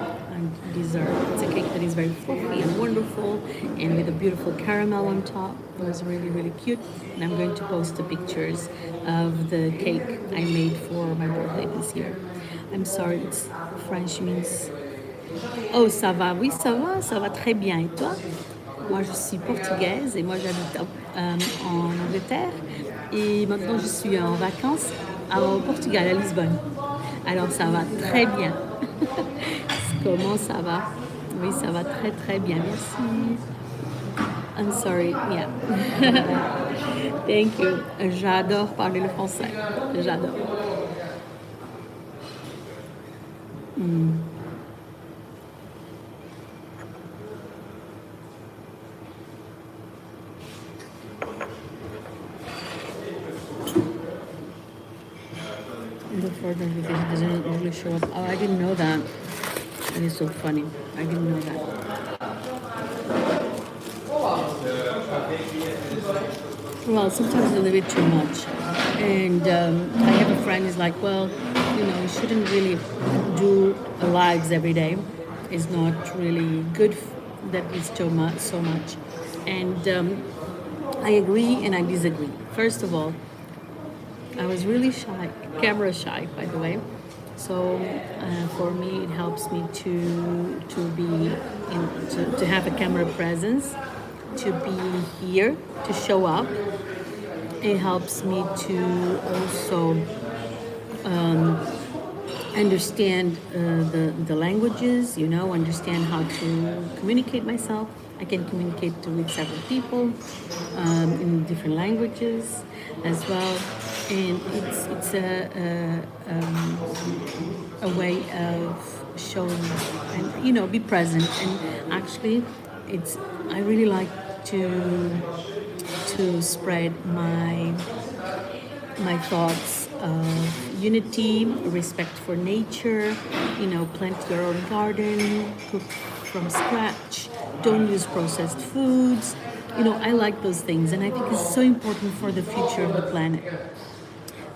dessert. It's a cake that is very fluffy and wonderful, and with a beautiful caramel on top. It was really, really cute. And I'm going to post the pictures of the cake I made for my birthday this year. I'm sorry, it's French means... Oh, ça va. Oui, ça va très bien. Et toi? Moi, je suis portugaise et moi, j'habite en Angleterre. Et maintenant, je suis en vacances au Portugal, à Lisbonne. Alors, ça va très bien. Comment ça va? Oui, ça va très, très bien. Merci. I'm sorry. Yeah. Thank you. J'adore parler le français. J'adore. The further it doesn't really show up. Oh, I didn't know that. It is so funny. I didn't know that. Well, sometimes a little bit too much. And I have a friend who's like, well, you shouldn't really do lives every day. It's not really good that it's so much. And I agree and I disagree. First of all, I was really shy, camera shy, by the way. So for me, it helps me to have a camera presence, to be here, to show up. It helps me to also understand the languages, understand how to communicate myself. I can communicate with several people in different languages as well, and it's a way of showing and be present. And actually, I really like to spread my thoughts of unity, respect for nature, plant your own garden, cook from scratch, don't use processed foods. I like those things, and I think it's so important for the future of the planet.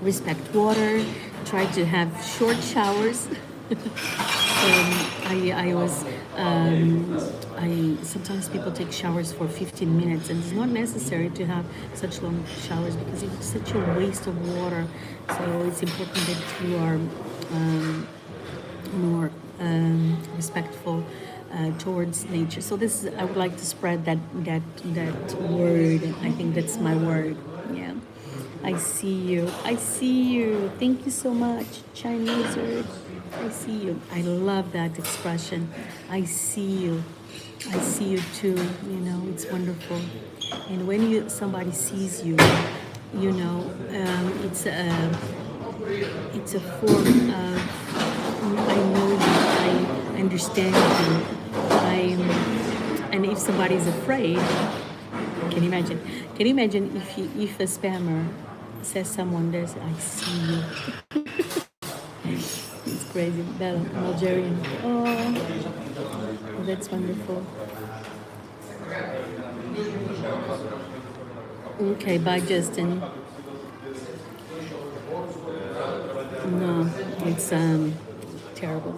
Respect water, try to have short showers. I was sometimes people take showers for 15 minutes, and it's not necessary to have such long showers because it's such a waste of water. So it's important that you are more respectful towards nature. So I would like to spread that word. I think that's my word. Yeah. I see you. I see you. Thank you so much, Chinese word. I see you. I love that expression. I see you. I see you too. It's wonderful. And when somebody sees you, it's a form of I know you. I understand you. And if somebody's afraid, can you imagine? Can you imagine if a spammer says someone this? I see you. It's crazy. Bella, I'm Algerian. Oh, that's wonderful. Okay, bye, Justin. No, it's terrible.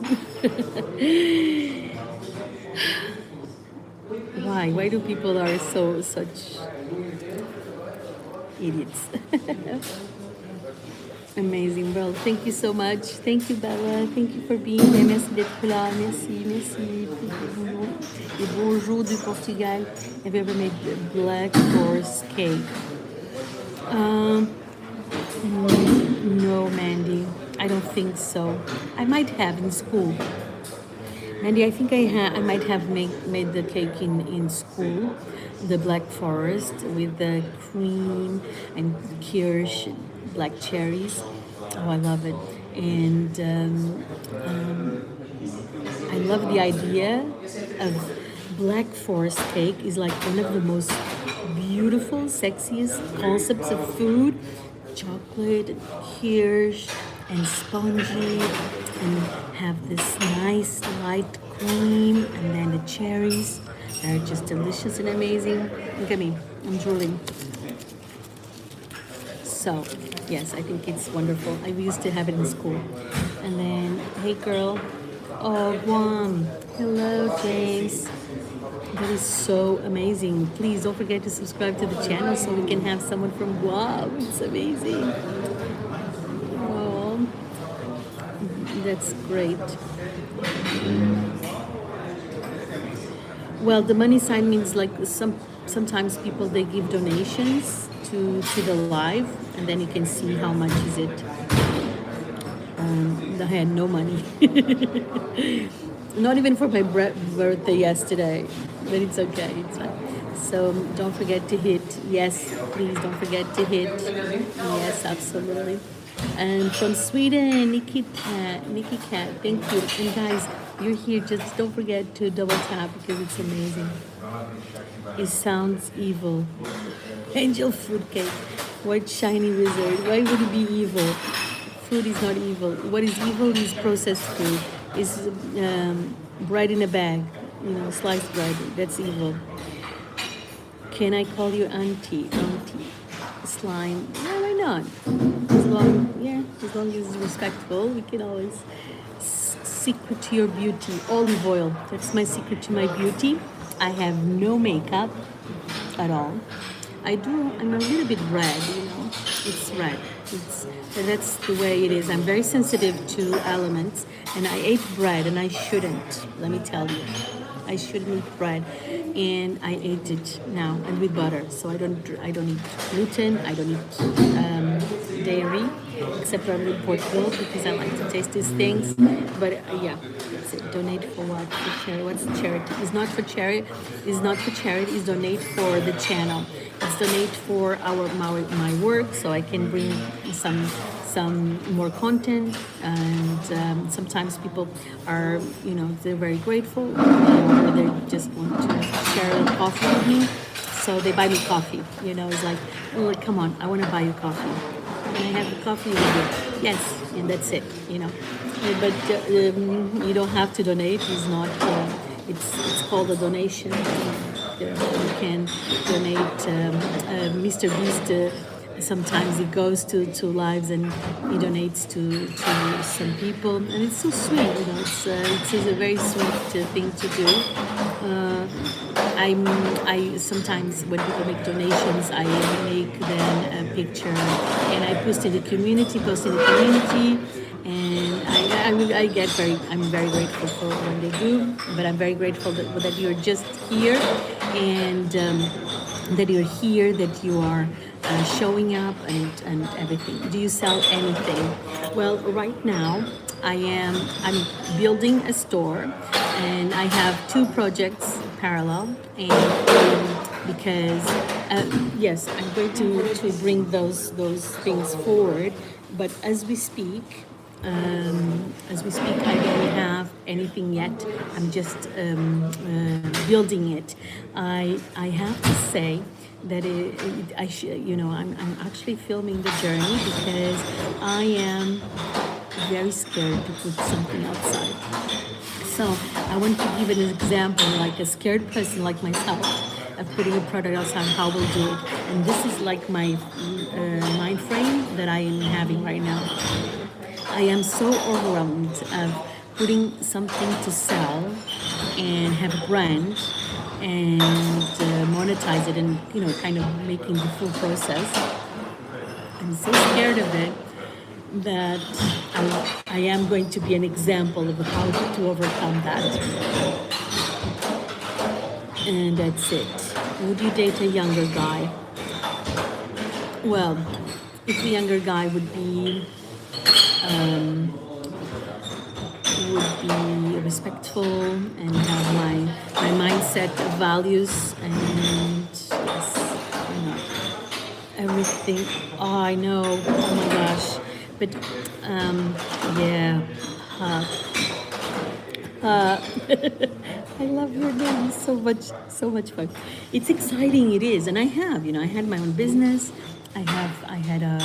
Why? Why do people are such idiots? Amazing. Well, thank you so much. Thank you, Bella. Thank you for being here. Merci d'être là. Merci, merci. Et bonjour du Portugal. Have you ever made black forest cake? No, Mandy. I don't think so. I might have in school. Mandy, I think I might have made the cake in school, the Black Forest with the cream and kirsch, black cherries. Oh, I love it. And I love the idea of Black Forest cake is like one of the most beautiful, sexiest concepts of food. Chocolate, kirsch, and spongy, and have this nice light cream, and then the cherries are just delicious and amazing. Look at me, I'm drooling. So, yes, I think it's wonderful. I used to have it in school. And then, hey girl, oh Guam, hello James. That is so amazing. Please don't forget to subscribe to the channel so we can have someone from Guam. It's amazing. Oh, that's great. Well, the money sign means like sometimes people they give donations to the live, and then you can see how much is it. I had no money. Not even for my birthday yesterday, but it's okay, it's fine. So don't forget to hit yes, please don't forget to hit yes, absolutely. And from Sweden, Nikki Cat, thank you. And guys, you're here. Just don't forget to double tap because it's amazing. It sounds evil. Angel fruit cake. White shiny wizard. Why would it be evil? Food is not evil. What is evil is processed food. Is bread in a bag. Sliced bread. That's evil. Can I call you auntie? Auntie. Slime. Yeah, why not? As long as it's respectful, we can always. Secret to your beauty. Olive oil. That's my secret to my beauty. I have no makeup at all. I'm a little bit red, It's red. That's the way it is. I'm very sensitive to elements, and I ate bread, and I shouldn't. Let me tell you, I shouldn't eat bread, and I ate it now, and with butter. So I don't eat gluten. I don't eat dairy, except I'm in Portugal because I like to taste these things. But yeah, that's it. Donate for what? For charity. What's charity? It's not for charity. It's not for charity. It's donate for the channel. It's donate for my work, so I can bring some more content. And sometimes people are, they're very grateful, or they just want to share a coffee with me. So they buy me coffee. It's like, oh, come on, I want to buy you coffee. Can I have the coffee with you? Yes, and that's it. But you don't have to donate. It's not. It's called a donation. You can donate. Mr. Beast. Sometimes he goes to lives and he donates to some people, and it's so sweet. It's a very sweet thing to do. I sometimes when people make donations, I make them a picture and I post in the community, and I get I'm very grateful for when they do, but I'm very grateful that you're just here, and that you're here, that you are showing up and everything. Do you sell anything? Well, right now I'm building a store, and I have 2 projects parallel, and because yes, I'm going to bring those things forward, but as we speak, I don't have anything yet. I'm just building it. I have to say that I'm actually filming the journey because I am very scared to put something outside. So I want to give an example, like a scared person like myself, of putting a product outside, how we'll do it. And this is like my mind frame that I am having right now. I am so overwhelmed of putting something to sell and have a brand and monetize it, and kind of making the full process. I'm so scared of it that I am going to be an example of how to overcome that. And that's it. Would you date a younger guy? Well, if the younger guy would be respectful and have my mindset of values, and yes, everything. Oh, I know. Oh my gosh. But yeah. I love your name so much fun. It's exciting. It is, and I had my own business. I had a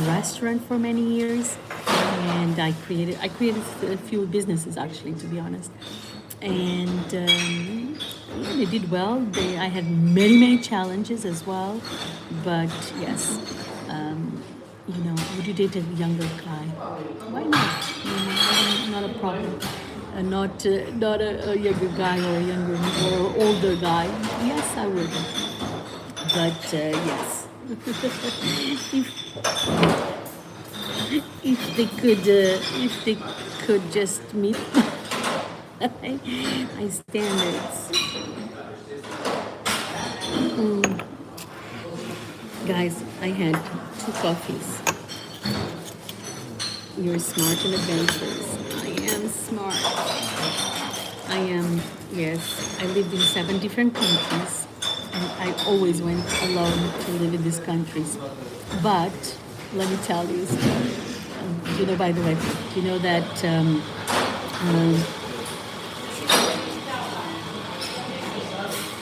restaurant for many years, and I created a few businesses, actually, to be honest, and they did well. I had many challenges as well, but yes, would you date a younger guy? Why not? Not a problem. Not a younger guy or a younger or older guy. Yes, I would. But yes. if they could just meet my standards. Guys, I had 2 coffees. You're smart and adventurous. I am smart. I am, yes. I lived in 7 different countries, and I always went alone to live in these countries. But let me tell you, You know, by the way, you know that um,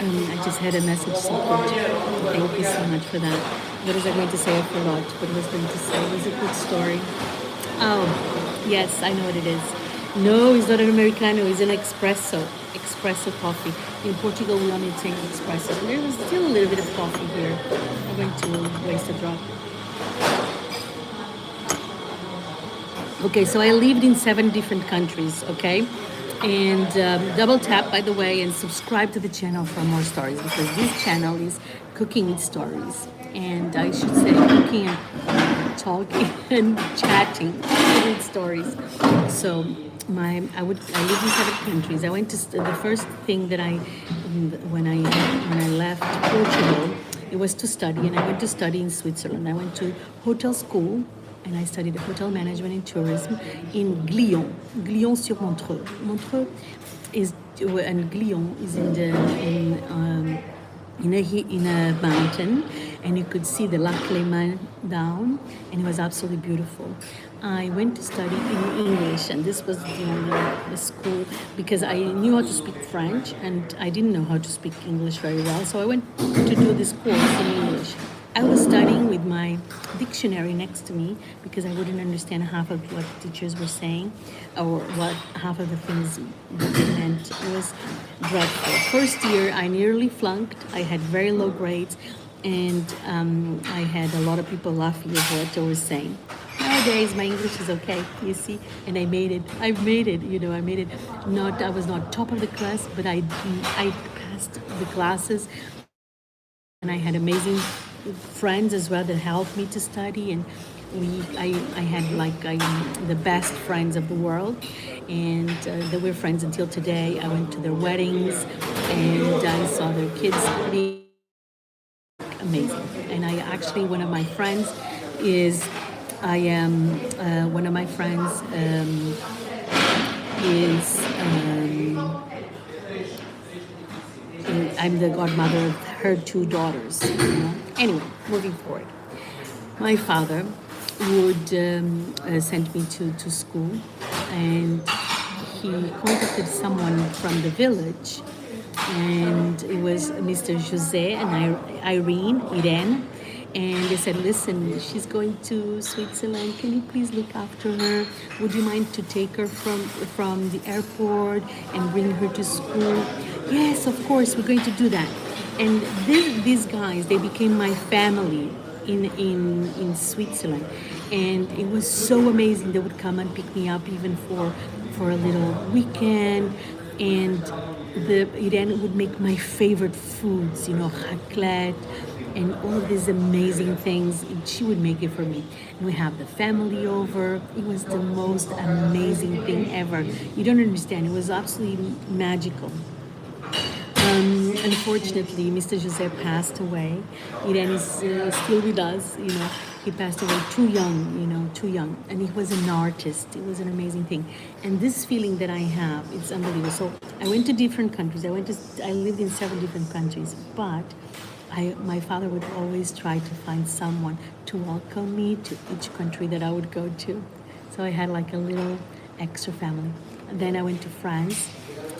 I just had a message secret. Thank you so much for that. What was I going to say? I forgot what I was going to say. It was a good story. Oh, yes, I know what it is. No, it's not an Americano. It's an espresso. Espresso coffee. In Portugal, we only take espresso. There was still a little bit of coffee here. I'm going to waste a drop. Okay, so I lived in 7 different countries, okay? And double tap, by the way, and subscribe to the channel for more stories because this channel is cooking with stories. And I should say cooking and talking and chatting with stories. So I lived in 7 countries. I went to the first thing that when I left Portugal, it was to study, and I went to study in Switzerland. I went to hotel school and I studied hotel management and tourism in Glion-sur-Montreux. Montreux is, and Glion is in a mountain, and you could see the Lac Léman down, and it was absolutely beautiful. I went to study in English, and this was the school because I knew how to speak French, and I didn't know how to speak English very well, so I went to do this course in English. I was studying with my dictionary next to me because I wouldn't understand half of what the teachers were saying or what half of the things that they meant. It was dreadful. First year, I nearly flunked. I had very low grades, and I had a lot of people laughing at what I was saying. Nowadays, my English is okay, you see, and I made it. I made it, I made it. I was not top of the class, but I passed the classes, and I had amazing friends as well that helped me to study, and I had the best friends of the world, and they were friends until today. I went to their weddings, and I saw their kids being amazing. And I actually, one of my friends is, I am, one of my friends is, I'm the godmother of her 2 daughters. Anyway, moving forward. My father would send me to school, and he contacted someone from the village, and it was Mr. Jose and Irene, and they said, listen, she's going to Switzerland. Can you please look after her? Would you mind to take her from the airport and bring her to school? Yes, of course, we're going to do that. And these guys, they became my family in Switzerland. And it was so amazing. They would come and pick me up even for a little weekend. And Irene would make my favorite foods, raclette, and all of these amazing things. She would make it for me. And we have the family over. It was the most amazing thing ever. You don't understand. It was absolutely magical. Unfortunately, Mr. Jose passed away. Irene is still with us. He passed away too young, too young. And he was an artist. It was an amazing thing. And this feeling that I have, it's unbelievable. So I went to different countries. I lived in 7 different countries, but my father would always try to find someone to welcome me to each country that I would go to. So I had like a little extra family. And then I went to France,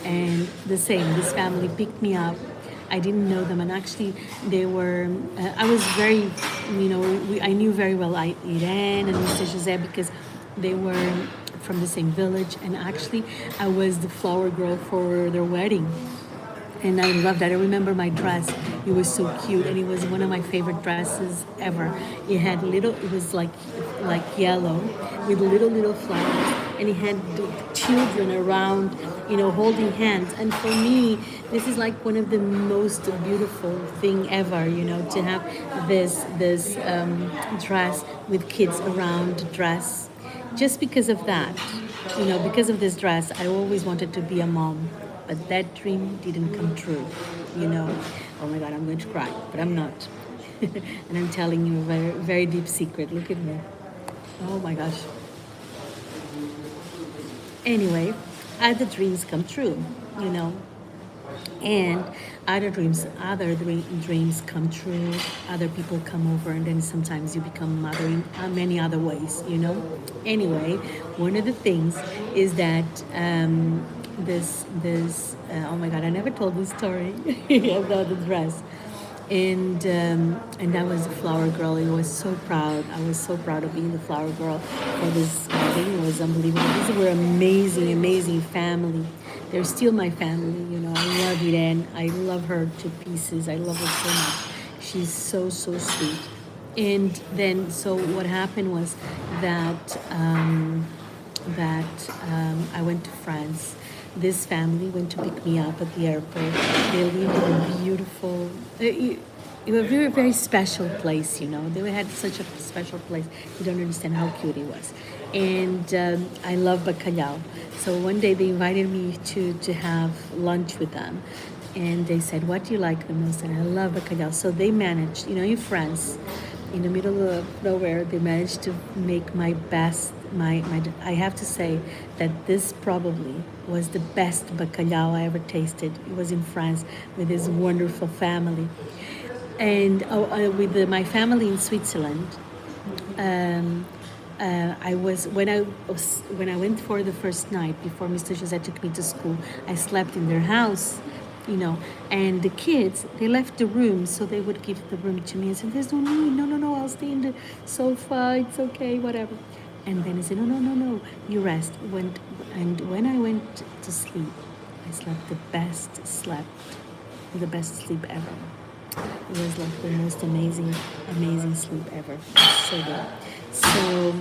and the same. This family picked me up. I didn't know them, and actually they were, I was very, I knew very well Irene and Mr. Jose because they were from the same village, and actually I was the flower girl for their wedding. And I loved that. I remember my dress. It was so cute, and it was one of my favorite dresses ever. It was like yellow with little flowers, and it had the children around, holding hands. And for me, this is like one of the most beautiful thing ever, to have this dress with kids around dress. Just because of that, because of this dress, I always wanted to be a mom. But that dream didn't come true, Oh my God, I'm going to cry, but I'm not. And I'm telling you a very, very deep secret. Look at me. Oh my gosh. Anyway, the dreams come true, And other dreams come true. Other people come over, and then sometimes you become mother in many other ways. Anyway, one of the things is that this oh my god, I never told this story about the dress. And I was a flower girl. I was so proud. I was so proud of being the flower girl for this wedding. It was unbelievable. These were amazing, amazing family. They're still my family. I love Irene. I love her to pieces. I love her so much. She's so, so sweet. And then, so what happened was that I went to France. This family went to pick me up at the airport. They lived in a beautiful, it was a very, very special place. They had such a special place. You don't understand how cute it was. And I love bacalhau. So one day they invited me to have lunch with them. And they said, what do you like the most? And I love bacalhau. So they managed, in France, in the middle of nowhere, they managed to make my best. I have to say that this probably was the best bacalhau I ever tasted. It was in France with this wonderful family, and with my family in Switzerland. I was when I went for the first night before Mr. Jose took me to school. I slept in their house, and the kids, they left the room so they would give the room to me. I said, "There's no need, no, I'll stay in the sofa. It's okay, whatever." And then he said, "No, you rest." When I went to sleep, I slept the best sleep ever. It was like the most amazing, amazing sleep ever. It's so good. So,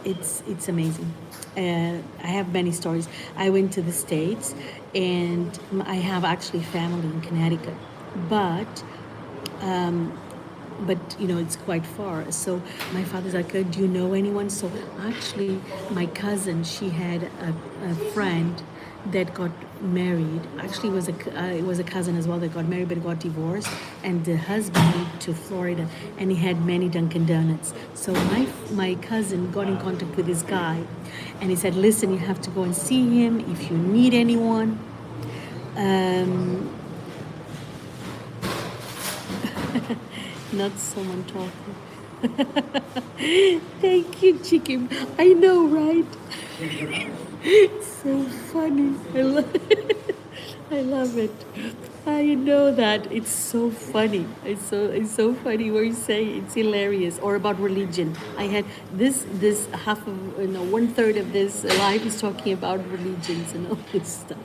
it's amazing. I have many stories. I went to the States, and I have actually family in Connecticut, but it's quite far. So my father's like, do you know anyone? So actually, my cousin, she had a friend that got married. Actually, it was a cousin as well that got married but got divorced, and the husband moved to Florida, and he had many Dunkin' Donuts. So my cousin got in contact with this guy, and he said, "Listen, you have to go and see him if you need anyone." Not someone talking. Thank you, chicken. I know, right? So funny. I love it. I know that. It's so funny. It's so funny what you say. It's hilarious. Or about religion. I had this half of 1/3 of this life is talking about religions and all this stuff.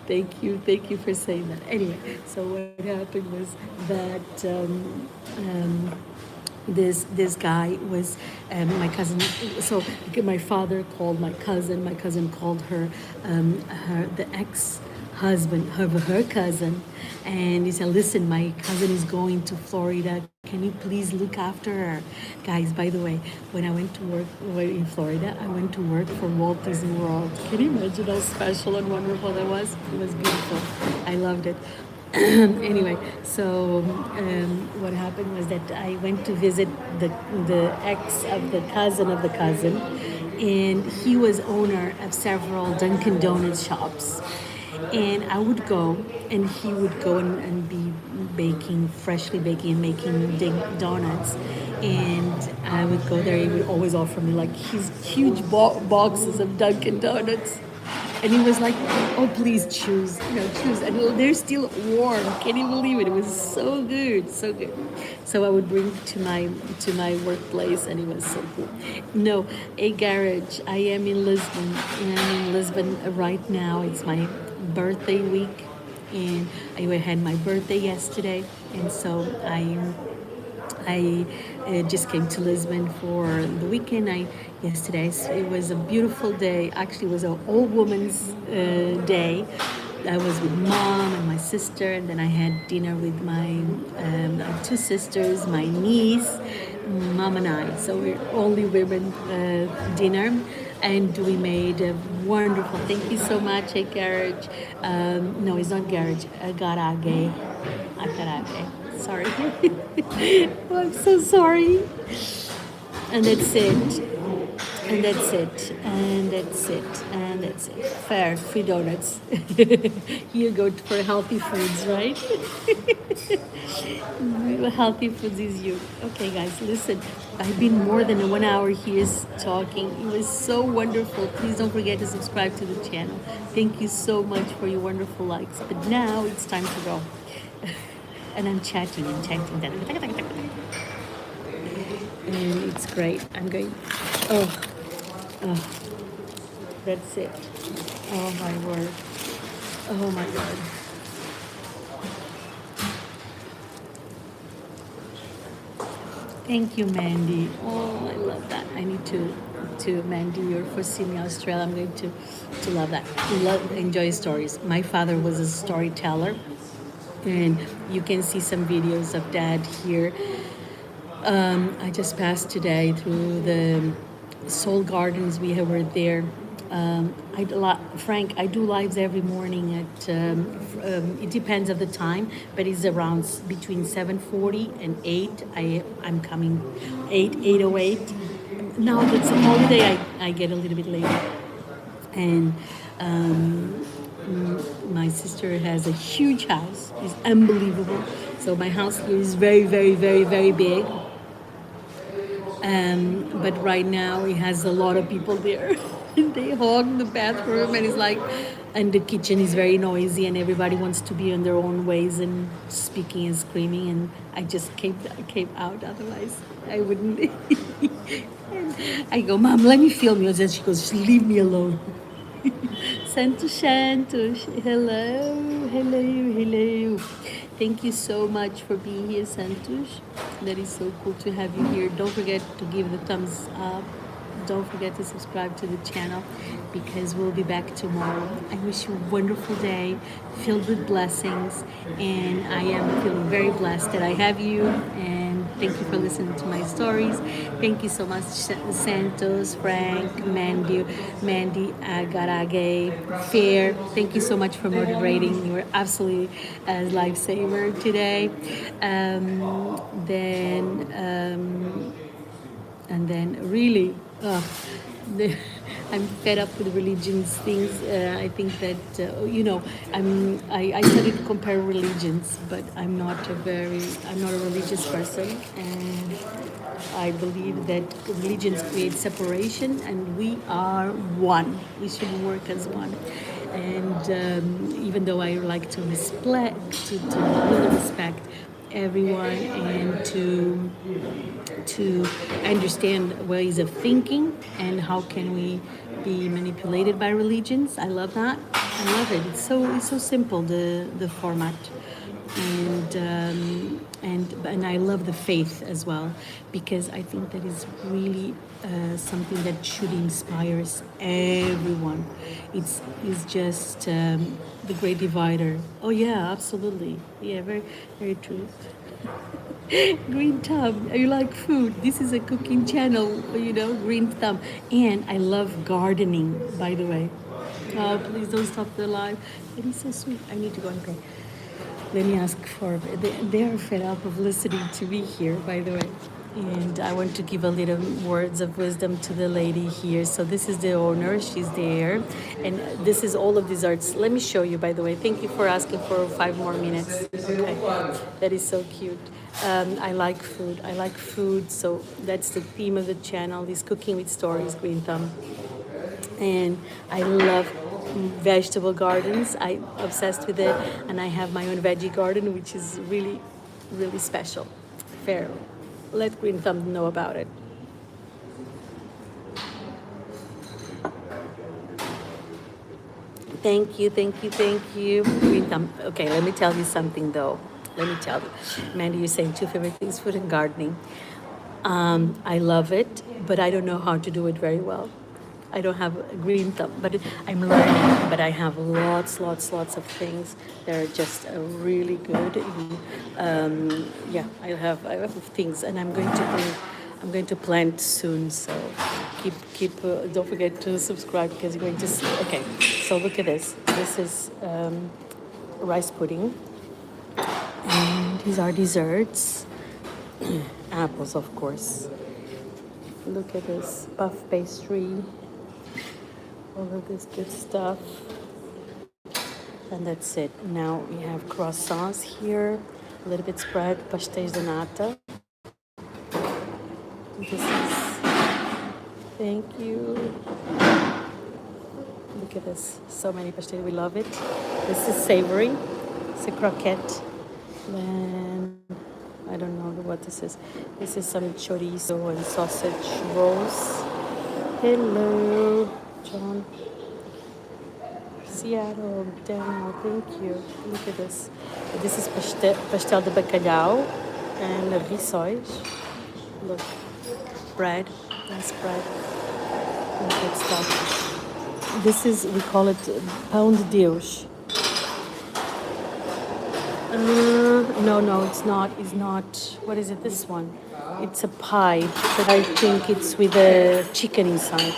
Thank you for saying that. Anyway, so what happened was that this guy was my cousin. So my father called my cousin called her the ex-husband of her cousin, and he said, "Listen, my cousin is going to Florida. Can you please look after her?" Guys, by the way, when I went to work in Florida, I went to work for Walt Disney World. Can you imagine how special and wonderful that was? It was beautiful. I loved it. Anyway, so what happened was that I went to visit the ex of the cousin, and he was owner of several Dunkin' Donuts shops. And I would go, and he would go and be freshly baking and making donuts. And I would go there. He would always offer me like his huge boxes of Dunkin' Donuts. And he was like, "Oh, please choose, choose." And they're still warm. Can you believe it? It was so good, so good. So I would bring to my workplace, and it was so cool. No, a garage. I am in Lisbon. I'm in Lisbon right now. It's my birthday week, and I had my birthday yesterday, and so I just came to Lisbon for the weekend. Yesterday it was a beautiful day. Actually, it was an all woman's day. I was with mom and my sister, and then I had dinner with my two sisters, my niece, mom and I. So we're only women dinner, and we made a wonderful. Thank you so much, a garage. No, it's not garage. A garage. Sorry. Oh, I'm so sorry. And that's it. And that's it. And that's it. And that's it. Fair. Free donuts. You go for healthy foods, right? Healthy foods is you. Okay, guys, listen. I've been more than 1 hour here talking. It was so wonderful. Please don't forget to subscribe to the channel. Thank you so much for your wonderful likes. But now it's time to go. And I'm chatting and chatting. And it's great. I'm going. Oh, oh, that's it. Oh my word. Oh my God. Thank you, Mandy. Oh, I love that. I need to Mandy, you're for Sydney, Australia. I'm going to love that. Enjoy stories. My father was a storyteller, and you can see some videos of Dad here. I just passed today through the Soul Gardens. We were there. Frank, I do lives every morning at. It depends of the time, but it's around between 7:40 and 8. I'm coming 8:08. Now that it's a holiday, I get a little bit later, and my sister has a huge house. It's unbelievable. So my house here is very, very, very, very big. But right now it has a lot of people there. They hog the bathroom and it's like, and the kitchen is very noisy and everybody wants to be in their own ways and speaking and screaming. And I just came out. Otherwise, I wouldn't. I go, Mom, let me film you. And she goes, leave me alone. Santush, hello. Thank you so much for being here, Santush. That is so cool to have you here. Don't forget to give the thumbs up. Don't forget to subscribe to the channel because we'll be back tomorrow. I wish you a wonderful day filled with blessings, and I am feeling very blessed that I have you. And thank you for listening to my stories. Thank you so much, Santos, Frank, Mandy, Garage, Fair. Thank you so much for moderating. You were absolutely a lifesaver today. And then really, I'm fed up with religions things. I think that I started to compare religions, but I'm not a religious person, and I believe that religions create separation, and we are one. We should work as one. And even though I like to really respect everyone and to understand ways of thinking and how can we be manipulated by religions. I love that. I love it. It's so simple, the format, and I love the faith as well, because I think that is really something that should inspire everyone. It's just the great divider. Oh yeah, absolutely. Yeah, very very true. Green thumb. You like food? This is a cooking channel, green thumb. And I love gardening, by the way. Oh, please don't stop the live. It is so sweet. I need to go and pay. Let me ask for. They are fed up of listening to me here, by the way. And I want to give a little words of wisdom to the lady here. So this is the owner. She's there. And this is all of desserts. Let me show you, by the way. Thank you for asking for 5 more minutes. Okay. That is so cute. I like food. So that's the theme of the channel, is cooking with stories, Green Thumb. And I love vegetable gardens. I'm obsessed with it. And I have my own veggie garden, which is really, really special. Fair. Let Green Thumb know about it. Thank you. Green Thumb. Okay, let me tell you something though. Mandy, you're saying 2 favorite things, food and gardening. I love it, but I don't know how to do it very well. I don't have a green thumb, but I'm learning. But I have lots of things that are just really good. I have things, and I'm going to plant soon. So keep. Don't forget to subscribe because you're going to see. Okay, so look at this. This is rice pudding, and these are desserts. Apples, of course. Look at this puff pastry, all of this good stuff. And that's it. Now we have croissants here, a little bit spread, pastéis de nata. This is, thank you. Look at this, so many pastéis, we love it. This is savory, it's a croquette. Then, I don't know what this is. This is some chorizo and sausage rolls. Hello, John. Seattle, Daniel, thank you. Look at this. This is pastel de bacalhau and rissóis. Look, bread, nice bread, and good stuff. This is, we call it pão de Deus. No, it's not. It's not. What is it? This one. It's a pie, but I think it's with a chicken inside.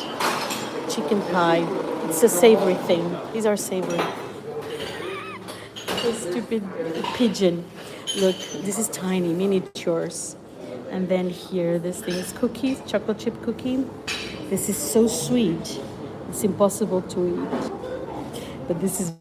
Chicken pie. It's a savory thing. These are savory. A stupid pigeon. Look, this is tiny, miniatures. And then here, this thing is cookies, chocolate chip cookie. This is so sweet. It's impossible to eat. But this is